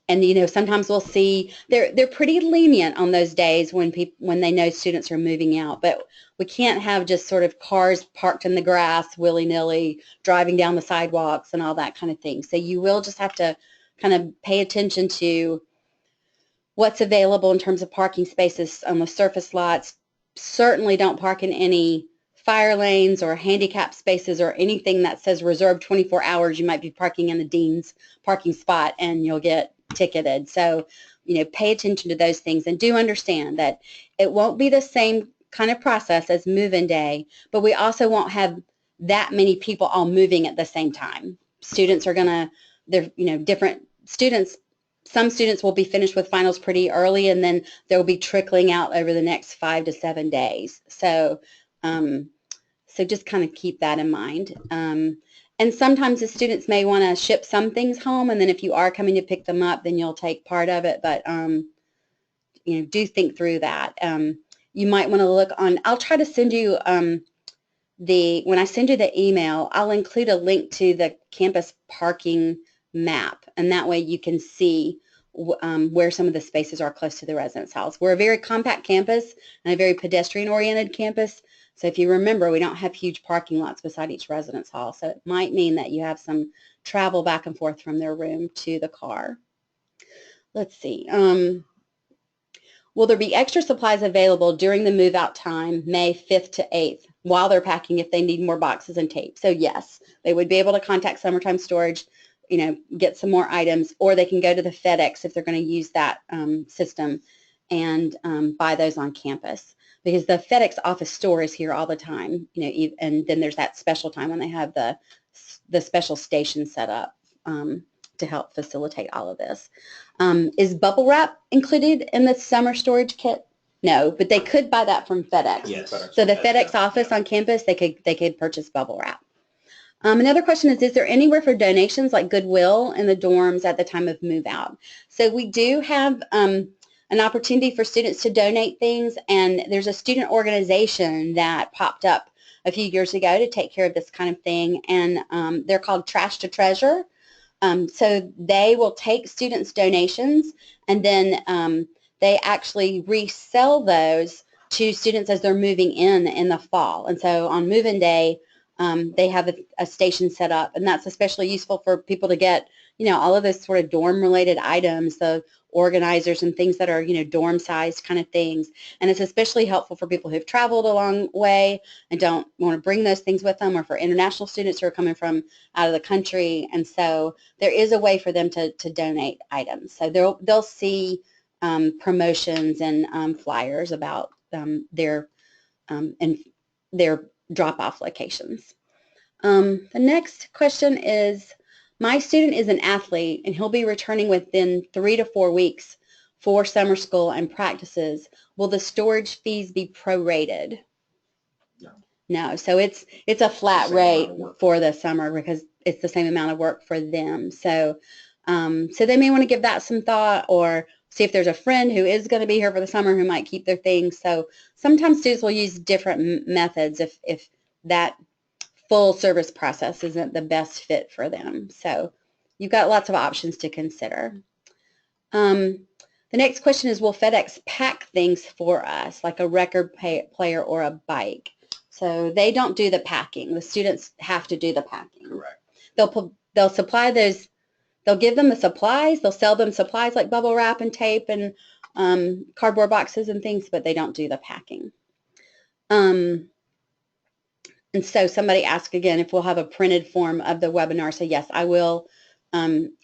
and sometimes we'll see they're pretty lenient on those days when they know students are moving out, but we can't have just sort of cars parked in the grass willy-nilly driving down the sidewalks and all that kind of thing. So you will just have to kind of pay attention to what's available in terms of parking spaces on the surface lots. Certainly don't park in any fire lanes or handicap spaces or anything that says reserved 24 hours. You might be parking in the dean's parking spot and you'll get ticketed. So, pay attention to those things, and do understand that it won't be the same kind of process as move-in day, but we also won't have that many people all moving at the same time. Students are they're different students. Some students will be finished with finals pretty early, and then they'll be trickling out over the next 5 to 7 days. So, so just kind of keep that in mind. And sometimes the students may want to ship some things home, and then if you are coming to pick them up, then you'll take part of it. But do think through that. You might want to look on. I'll try to send you when I send you the email, I'll include a link to the campus parking map, and that way you can see where some of the spaces are close to the residence halls. We're a very compact campus and a very pedestrian-oriented campus. So if you remember, we don't have huge parking lots beside each residence hall. So it might mean that you have some travel back and forth from their room to the car. Let's see. Will there be extra supplies available during the move-out time, May 5th to 8th, while they're packing if they need more boxes and tape? So yes, they would be able to contact Summertime Storage, get some more items, or they can go to the FedEx if they're going to use that system and buy those on campus. Because the FedEx office store is here all the time, and then there's that special time when they have the special station set up to help facilitate all of this. Is bubble wrap included in the summer storage kit? No, but they could buy that from FedEx. Yes. So the FedEx office on campus, they could purchase bubble wrap. Another question is there anywhere for donations like Goodwill in the dorms at the time of move out? So we do have an opportunity for students to donate things, and there's a student organization that popped up a few years ago to take care of this kind of thing, and they're called Trash to Treasure. So they will take students' donations, and then they actually resell those to students as they're moving in the fall. And so on move-in day, they have a station set up, and that's especially useful for people to get all of those sort of dorm-related items, the organizers and things that are, dorm-sized kind of things. And it's especially helpful for people who've traveled a long way and don't want to bring those things with them, or for international students who are coming from out of the country. And so there is a way for them to donate items. So they'll see promotions and flyers about their drop-off locations. The next question is, my student is an athlete and he'll be returning within 3 to 4 weeks for summer school and practices. Will the storage fees be prorated? No. No. So it's a flat rate for the summer because it's the same amount of work for them. So so they may want to give that some thought, or see if there's a friend who is going to be here for the summer who might keep their things. So sometimes students will use different methods if that full service process isn't the best fit for them. So you've got lots of options to consider. The next question is, will FedEx pack things for us, like a record player or a bike? So they don't do the packing. The students have to do the packing. Correct. They'll supply those. They'll give them the supplies. They'll sell them supplies like bubble wrap and tape and cardboard boxes and things, but they don't do the packing. And so somebody asked again if we'll have a printed form of the webinar. So yes, I will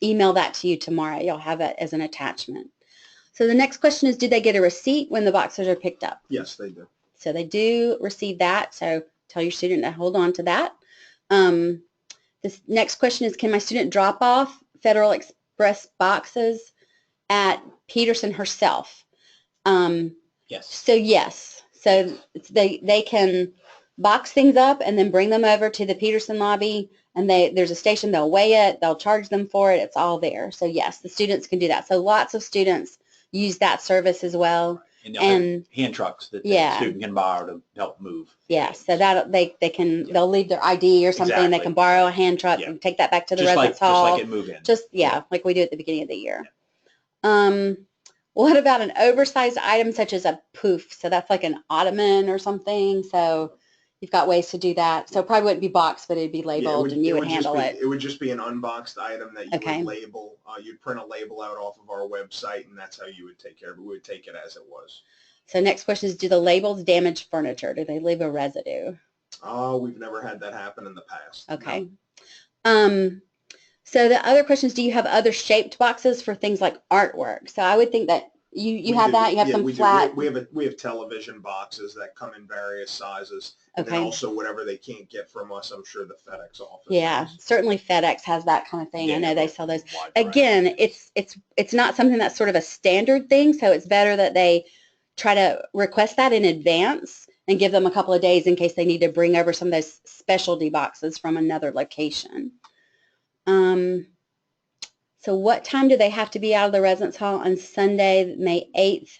email that to you tomorrow. You'll have it as an attachment. So the next question is, do they get a receipt when the boxes are picked up? Yes, they do. So they do receive that. So tell your student to hold on to that. This next question is, can my student drop off Federal Express boxes at Peterson herself? Yes. So yes. So they can box things up and then bring them over to the Peterson lobby, and there's a station. They'll weigh it, they'll charge them for it. It's all there. So yes, the students can do that. So lots of students use that service as well. And hand trucks that the student can borrow to help move. Yeah, so that they'll leave their ID or something. Exactly. They can borrow a hand truck and take that back to the residence hall. Just like at move-in. Like we do at the beginning of the year. Yeah. What about an oversized item such as a poof? So that's like an ottoman or something. So you've got ways to do that. So it probably wouldn't be boxed, but it'd be labeled, and you would handle it. It would just be an unboxed item that you would label. You'd print a label out off of our website, and that's how you would take care of it. We would take it as it was. So next question is, do the labels damage furniture? Do they leave a residue? Oh, we've never had that happen in the past. Okay. No. So the other question is, do you have other shaped boxes for things like artwork? So I would think that you have that. You have some flat. We have television boxes that come in various sizes. And then also whatever they can't get from us, I'm sure the FedEx office. Yeah, certainly FedEx has that kind of thing. Yeah, I know they sell those. Again, it's not something that's sort of a standard thing, so it's better that they try to request that in advance and give them a couple of days in case they need to bring over some of those specialty boxes from another location. So what time do they have to be out of the residence hall on Sunday, May 8th?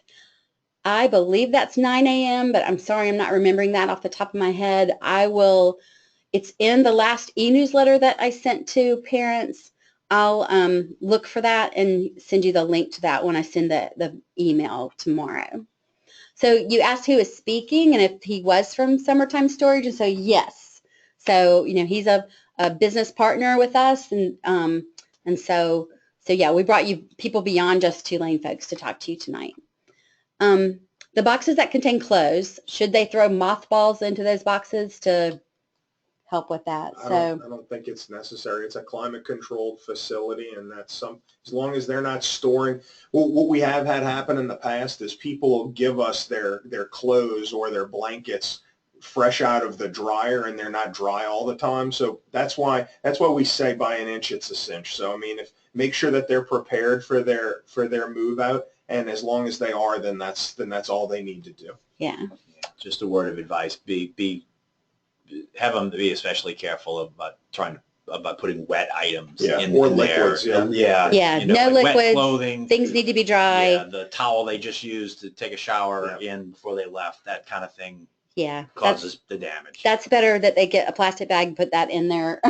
I believe that's 9 a.m., but I'm sorry, I'm not remembering that off the top of my head. It's in the last e-newsletter that I sent to parents. I'll look for that and send you the link to that when I send the email tomorrow. So you asked who is speaking and if he was from Summertime Storage, and so yes. So, he's a business partner with us, and so yeah, we brought you people beyond just Tulane folks to talk to you tonight. The boxes that contain clothes, should they throw mothballs into those boxes to help with that? I don't think it's necessary. It's a climate-controlled facility, and that's as long as they're not storing. What we have had happen in the past is people will give us their clothes or their blankets fresh out of the dryer, and they're not dry all the time. So that's why we say by an inch it's a cinch. So I mean, make sure that they're prepared for their move out. And as long as they are, then that's all they need to do. Yeah. Just a word of advice: have them be especially careful about putting wet items in liquids. There. No like liquids. Wet clothing. Things need to be dry. Yeah, the towel they just used to take a shower in before they left, that kind of thing. Yeah. Causes the damage. That's better that they get a plastic bag and put that in there.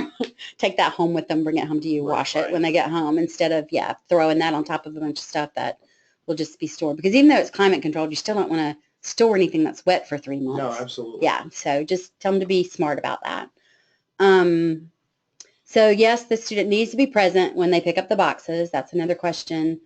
Take that home with them. Bring it home to you. Wash it when they get home, instead of throwing that on top of a bunch of stuff that will just be stored, because even though it's climate controlled, you still don't want to store anything that's wet for 3 months. No, absolutely. Yeah, so just tell them to be smart about that. So yes, the student needs to be present when they pick up the boxes. That's another question.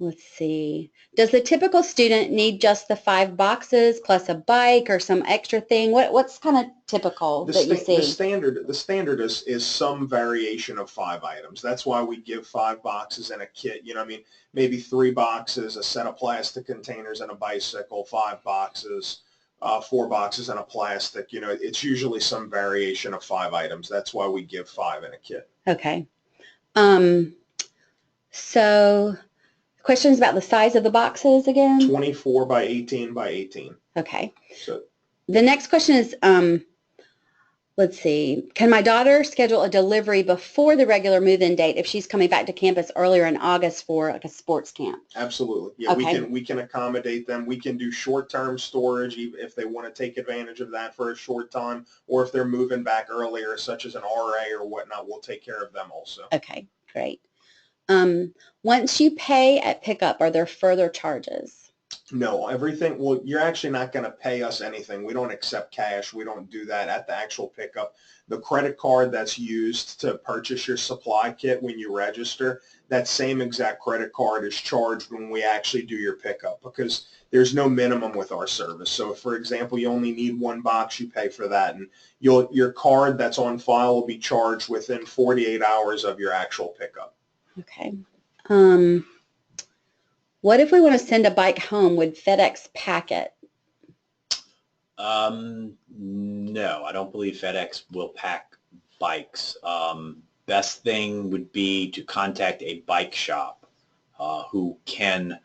Let's see. Does the typical student need just the 5 boxes plus a bike or some extra thing? What's kind of typical that you see? The standard is some variation of 5 items. That's why we give 5 boxes in a kit. You know, I mean, maybe 3 boxes, a set of plastic containers and a bicycle, 5 boxes, 4 boxes and a plastic. You know, it's usually some variation of 5 items. That's why we give 5 in a kit. Okay. So questions about the size of the boxes again? 24 by 18 by 18. Okay. So the next question is, let's see, can my daughter schedule a delivery before the regular move-in date if she's coming back to campus earlier in August for like a sports camp? Absolutely. Yeah, okay. we can accommodate them. We can do short-term storage if they want to take advantage of that for a short time, or if they're moving back earlier, such as an RA or whatnot, we'll take care of them also. Okay, great. Once you pay at pickup, are there further charges? No, everything, well, you're actually not going to pay us anything. We don't accept cash. We don't do that at the actual pickup. The credit card that's used to purchase your supply kit when you register, that same exact credit card is charged when we actually do your pickup, because there's no minimum with our service. So if, for example, you only need 1 box, you pay for that, and your card that's on file will be charged within 48 hours of your actual pickup. Okay. What if we want to send a bike home? Would FedEx pack it? No, I don't believe FedEx will pack bikes. Best thing would be to contact a bike shop who can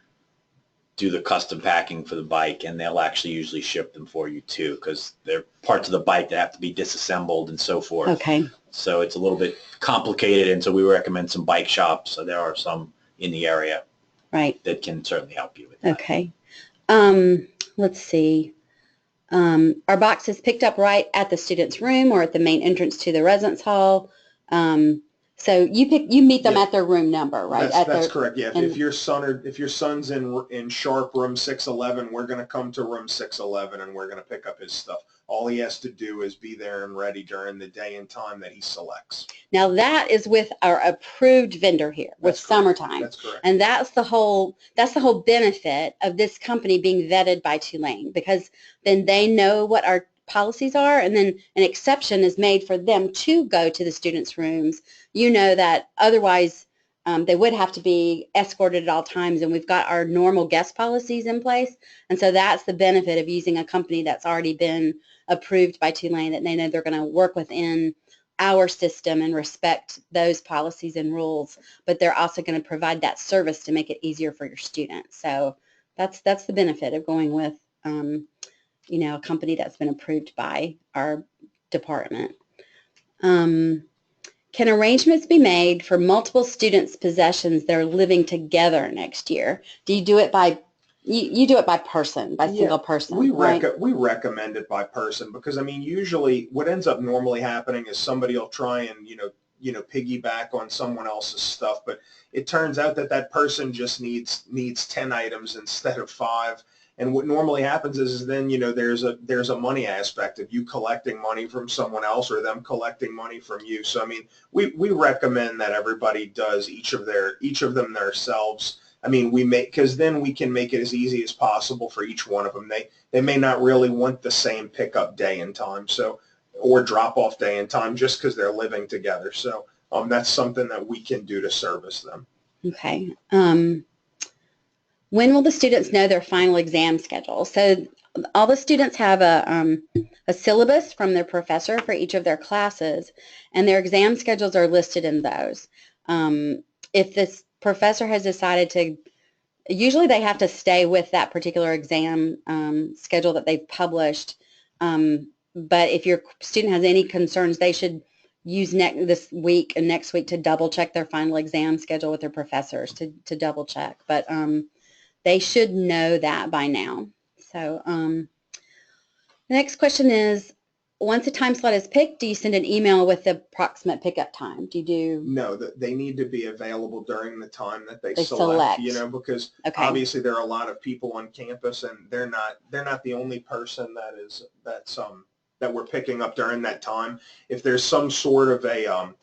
do the custom packing for the bike, and they'll actually usually ship them for you too, because they're parts of the bike that have to be disassembled and so forth. Okay. So it's a little bit complicated, and so we recommend some bike shops. So there are some in the area. Right. That can certainly help you with that. Okay. Let's see. Are boxes picked up right at the student's room or at the main entrance to the residence hall? So you meet them at their room number, right? That's correct. Yeah. If your son's in sharp room 611, we're going to come to room 611 and we're going to pick up his stuff. All he has to do is be there and ready during the day and time that he selects. Now that is with our approved vendor here with Summertime. That's correct. And that's the whole benefit of this company being vetted by Tulane, because then they know what our policies are, and then an exception is made for them to go to the students' rooms. You know that otherwise they would have to be escorted at all times, and we've got our normal guest policies in place. And so that's the benefit of using a company that's already been approved by Tulane, that they know they're going to work within our system and respect those policies and rules, but they're also going to provide that service to make it easier for your students. So that's the benefit of going with a company that's been approved by our department. Can arrangements be made for multiple students' possessions that are living together next year? Do you do it by you do it by person, by single person? We recommend it by person, because I mean, usually what ends up normally happening is somebody will try and piggyback on someone else's stuff, but it turns out that person just needs 10 items instead of 5. And what normally happens is then, there's a money aspect of you collecting money from someone else or them collecting money from you. So I mean, we recommend that everybody does each of them themselves. I mean, because then we can make it as easy as possible for each one of them. They may not really want the same pickup day and time, or drop off day and time, just because they're living together. So that's something that we can do to service them. Okay. When will the students know their final exam schedule? So all the students have a syllabus from their professor for each of their classes, and their exam schedules are listed in those. If this professor has decided to, usually they have to stay with that particular exam schedule that they've published, but if your student has any concerns, they should use this week and next week to double check their final exam schedule with their professors to double check. But they should know that by now. So the next question is, once a time slot is picked, do you send an email with the approximate pickup time? Do you do? No, they need to be available during the time that they select. Because obviously there are a lot of people on campus, and they're not the only person that's that we're picking up during that time. If there's some sort of a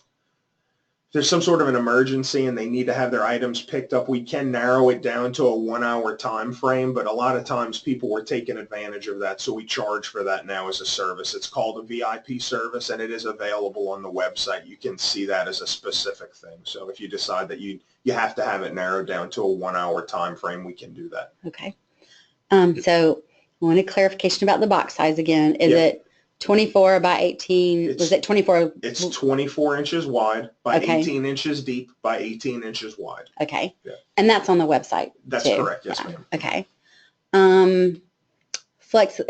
there's some sort of an emergency and they need to have their items picked up, we can narrow it down to a 1-hour time frame, but a lot of times people were taking advantage of that, so we charge for that now as a service. It's called a VIP service, and it is available on the website. You can see that as a specific thing. So if you decide that you have to have it narrowed down to a 1-hour time frame, we can do that. Okay. So I want a clarification about the box size again. Is it 24 by 18? Was it 24? It's 24 inches wide by Okay. 18 inches deep by 18 inches wide. Okay. Yeah. And that's on the website That's too. correct. Yes, ma'am. Okay.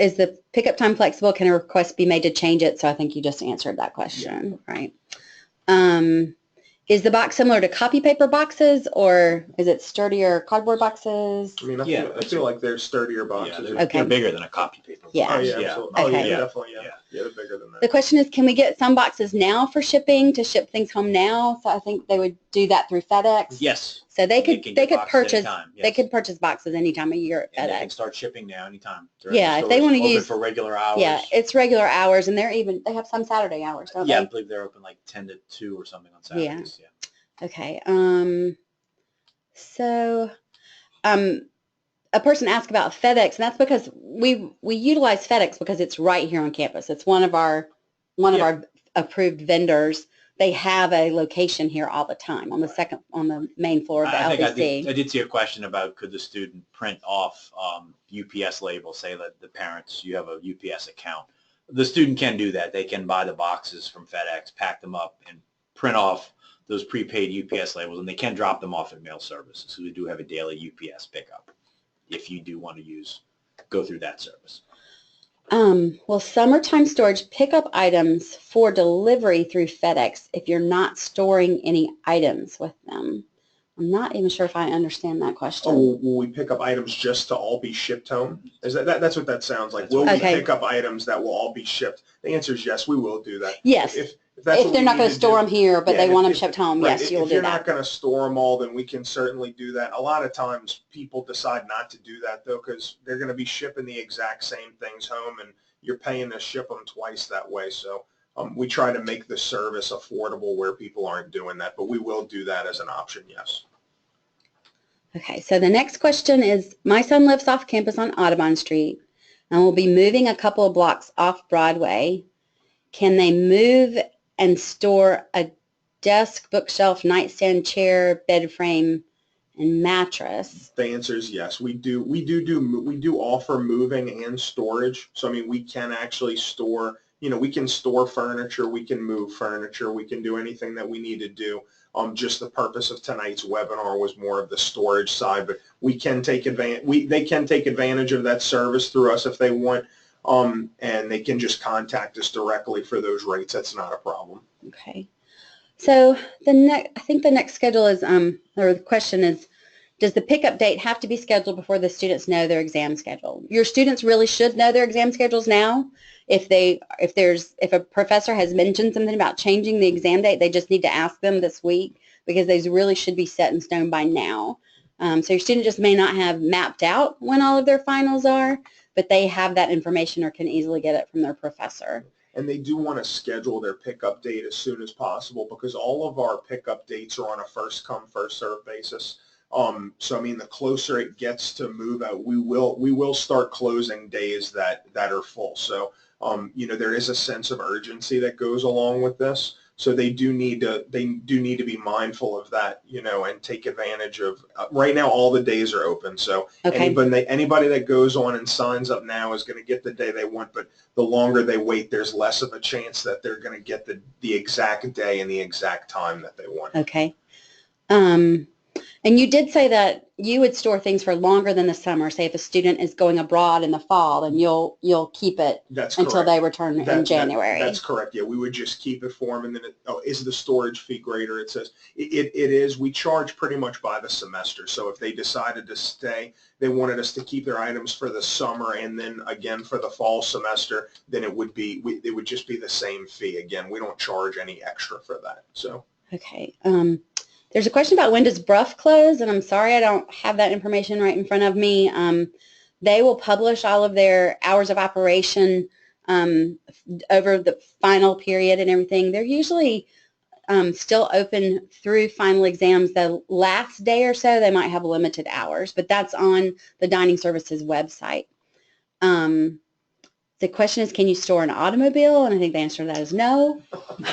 Is the pickup time flexible? Can a request be made to change it? So I think you just answered that question, right? Is the box similar to copy paper boxes, or is it sturdier cardboard boxes? I mean, I feel like they're sturdier boxes. Yeah, they're bigger than a copy paper. Yeah. Oh, yeah, Yeah. absolutely. Oh, Okay. yeah, definitely, yeah. Yeah, they're bigger than that. The question is, can we get some boxes now for shipping, to ship things home now? So I think they would do that through FedEx. Yes. So they can could get boxes purchase anytime, they yes. could purchase boxes any time of year And at they can FedEx. start shipping now anytime. Yeah, if they want to open use for regular hours. Yeah, it's regular hours, and they have some Saturday hours, don't Yeah, I they? believe they're open like 10 to 2 or something on Saturdays. Yeah. Okay. So, a person asked about FedEx, and that's because we utilize FedEx because it's right here on campus. It's one of our approved vendors. They have a location here all the time on the main floor of the LBC. I did see a question about, could the student print off UPS labels, say that the parents, you have a UPS account. The student can do that. They can buy the boxes from FedEx, pack them up, and print off those prepaid UPS labels, and they can drop them off at mail services. So we do have a daily UPS pickup if you do want to go through that service. Well, summertime storage pickup items for delivery through FedEx if you're not storing any items with them. I'm not even sure if I understand that question. Oh, will we pick up items just to all be shipped home? Is that's what that sounds like? Will we pick up items that will all be shipped? The answer is yes, we will do that. Yes. If they're not going to store them here, but they want them shipped home, yes, you'll do that. If you're not going to store them all, then we can certainly do that. A lot of times people decide not to do that, though, because they're going to be shipping the exact same things home, and you're paying to ship them twice that way. So we try to make the service affordable where people aren't doing that, but we will do that as an option, yes. Okay, so the next question is, my son lives off campus on Audubon Street and will be moving a couple of blocks off Broadway. Can they move and store a desk, bookshelf, nightstand, chair, bed frame, and mattress? The answer is yes. We do offer moving and storage. So I mean, we can actually store, we can store furniture, we can move furniture, we can do anything that we need to do. Just the purpose of tonight's webinar was more of the storage side, but we can take advantage. They can take advantage of that service through us if they want, and they can just contact us directly for those rates. That's not a problem. Okay. So I think the next schedule is, or the question is, does the pickup date have to be scheduled before the students know their exam schedule? Your students really should know their exam schedules now. If a professor has mentioned something about changing the exam date, they just need to ask them this week, because those really should be set in stone by now. So your student just may not have mapped out when all of their finals are, but they have that information or can easily get it from their professor. And they do want to schedule their pickup date as soon as possible, because all of our pickup dates are on a first come, first served basis. So I mean, the closer it gets to move out, we will start closing days that are full. So there is a sense of urgency that goes along with this. So they do need to be mindful of that, and take advantage of. Right now, all the days are open. So anybody that goes on and signs up now is going to get the day they want. But the longer they wait, there's less of a chance that they're going to get the exact day and the exact time that they want. Okay. And you did say that you would store things for longer than the summer. Say if a student is going abroad in the fall, then you'll keep it until they return in January. That's correct. Yeah, we would just keep it for them. And then, is the storage fee greater? It says it is. We charge pretty much by the semester. So if they decided to stay, they wanted us to keep their items for the summer and then again for the fall semester, then it would just be the same fee. Again, we don't charge any extra for that. So. Okay. There's a question about when does Brough close, and I'm sorry I don't have that information right in front of me. They will publish all of their hours of operation over the final period and everything. They're usually still open through final exams. The last day or so, they might have limited hours, but that's on the dining services website. The question is, can you store an automobile? And I think the answer to that is no.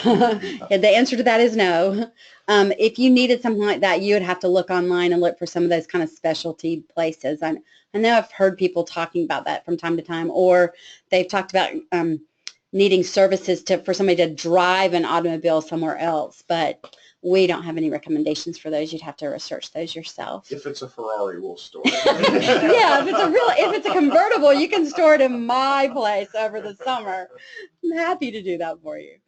The answer to that is no. If you needed something like that, you would have to look online and look for some of those kind of specialty places. I know I've heard people talking about that from time to time, or they've talked about needing services for somebody to drive an automobile somewhere else, but we don't have any recommendations for those. You'd have to research those yourself. If it's a Ferrari, we'll store it. Yeah, if it's a convertible, you can store it in my place over the summer. I'm happy to do that for you.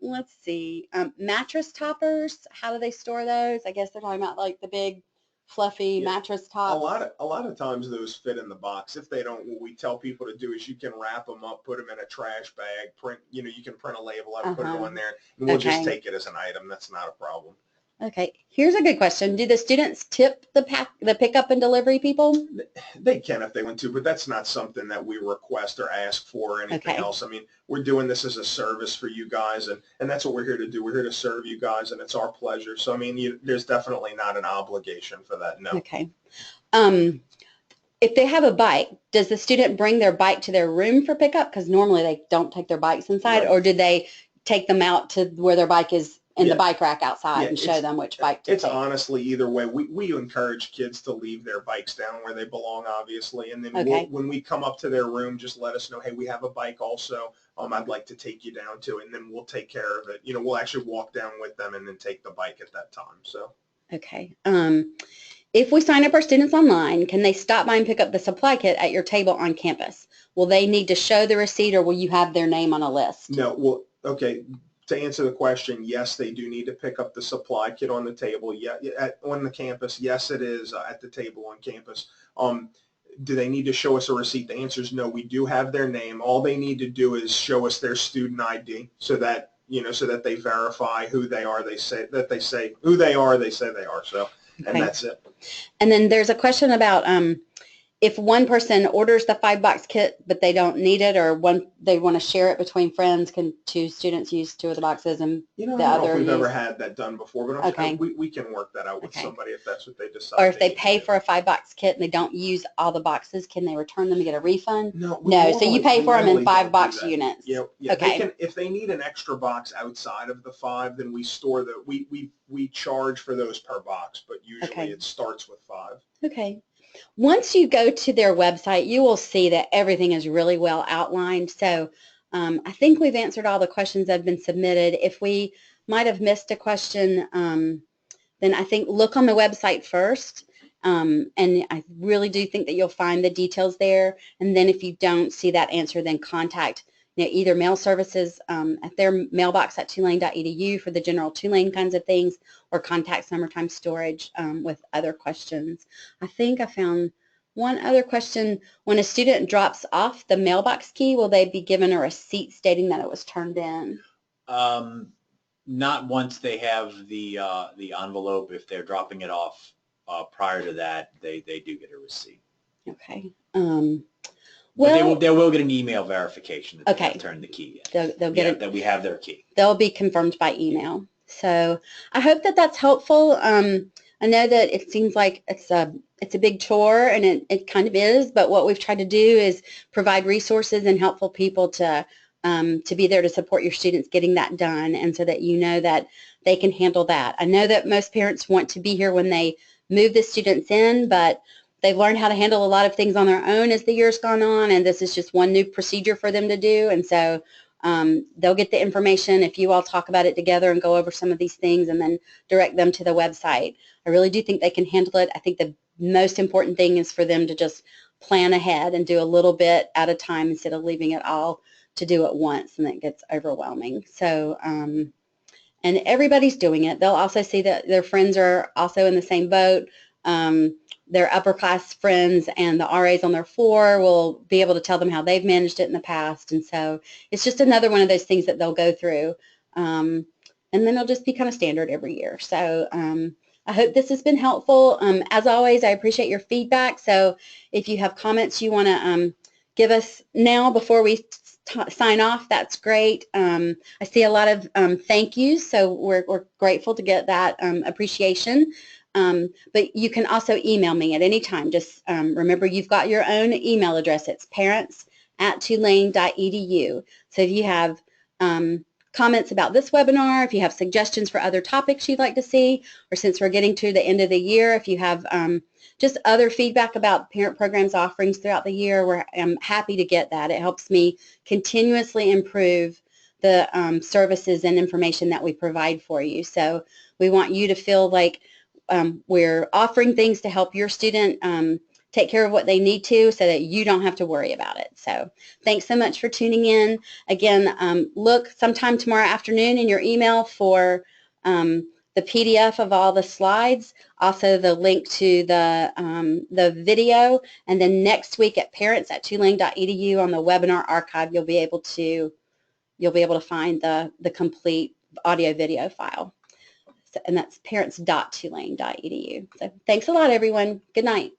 Let's see. Mattress toppers, how do they store those? I guess they're talking about like the big fluffy mattress tops. A lot of times those fit in the box. If they don't, what we tell people to do is you can wrap them up, put them in a trash bag, print, you can print a label out, put it on there, and we'll just take it as an item. That's not a problem. Okay, here's a good question. Do the students tip the pickup and delivery people? They can if they want to, but that's not something that we request or ask for or anything else. I mean, we're doing this as a service for you guys, and that's what we're here to do. We're here to serve you guys, and it's our pleasure. So, I mean, there's definitely not an obligation for that, no. Okay. If they have a bike, does the student bring their bike to their room for pickup? Because normally they don't take their bikes inside, or did they take them out to where their bike is in the bike rack outside and show them which bike to take? It's honestly either way. We encourage kids to leave their bikes down where they belong, obviously, and then when we come up to their room, just let us know, hey, we have a bike also. I'd like to take you down to it, and then we'll take care of it. We'll actually walk down with them and then take the bike at that time. So. Okay. If we sign up our students online, can they stop by and pick up the supply kit at your table on campus? Will they need to show the receipt, or will you have their name on a list? No. Well, okay. To answer the question, yes, they do need to pick up the supply kit on the table. Yeah, on the campus. Yes, it is at the table on campus. Do they need to show us a receipt? The answer is no. We do have their name. All they need to do is show us their student ID, so that so that they verify who they are. They say who they are. They say they are. So, and that's it. And then there's a question about if one person orders the 5-box kit but they don't need it, or they want to share it between friends, can 2 students use 2 of the boxes and the other? I don't know if we've ever had that done before, but I'm sure we can work that out with somebody if that's what they decide. Or if they pay for a 5-box kit and they don't use all the boxes, can they return them and get a refund? No. So you pay for them in 5-box units. Yeah. Okay. If they need an extra box outside of the 5, then we store we charge for those per box, but usually it starts with 5. Okay. Once you go to their website, you will see that everything is really well outlined. So I think we've answered all the questions that have been submitted. If we might have missed a question, then I think look on the website first. And I really do think that you'll find the details there. And then if you don't see that answer, then contact either mail services at their mailbox at tulane.edu for the general Tulane kinds of things, or contact Summertime Storage with other questions. I think I found one other question. When a student drops off the mailbox key, will they be given a receipt stating that it was turned in? Not once they have the envelope. If they're dropping it off prior to that, they do get a receipt. Okay. Well, they will get an email verification that they have turned the key in. They'll get that we have their key. They'll be confirmed by email. So I hope that that's helpful. I know that it seems like it's a big chore, and it kind of is, but what we've tried to do is provide resources and helpful people to be there to support your students getting that done, and so that that they can handle that. I know that most parents want to be here when they move the students in, but they've learned how to handle a lot of things on their own as the year's gone on, and this is just one new procedure for them to do. And so they'll get the information if you all talk about it together and go over some of these things and then direct them to the website. I really do think they can handle it. I think the most important thing is for them to just plan ahead and do a little bit at a time instead of leaving it all to do at once, and it gets overwhelming. So, and everybody's doing it. They'll also see that their friends are also in the same boat. Their upper class friends and the RAs on their floor will be able to tell them how they've managed it in the past. And so it's just another one of those things that they'll go through. And then it'll just be kind of standard every year. So I hope this has been helpful. As always, I appreciate your feedback. So if you have comments you want to give us now before we sign off, that's great. I see a lot of thank yous, so we're grateful to get that appreciation. But you can also email me at any time. Just remember, you've got your own email address. It's parents@tulane.edu. So if you have comments about this webinar, if you have suggestions for other topics you'd like to see, or since we're getting to the end of the year, if you have just other feedback about parent programs offerings throughout the year, I'm happy to get that. It helps me continuously improve the services and information that we provide for you. So we want you to feel like we're offering things to help your student take care of what they need to so that you don't have to worry about it. So thanks so much for tuning in. Again, look sometime tomorrow afternoon in your email for the PDF of all the slides, also the link to the video, and then next week at parents@tulane.edu on the webinar archive, you'll be able to find the complete audio video file. So, and that's parents.tulane.edu. So thanks a lot, everyone. Good night.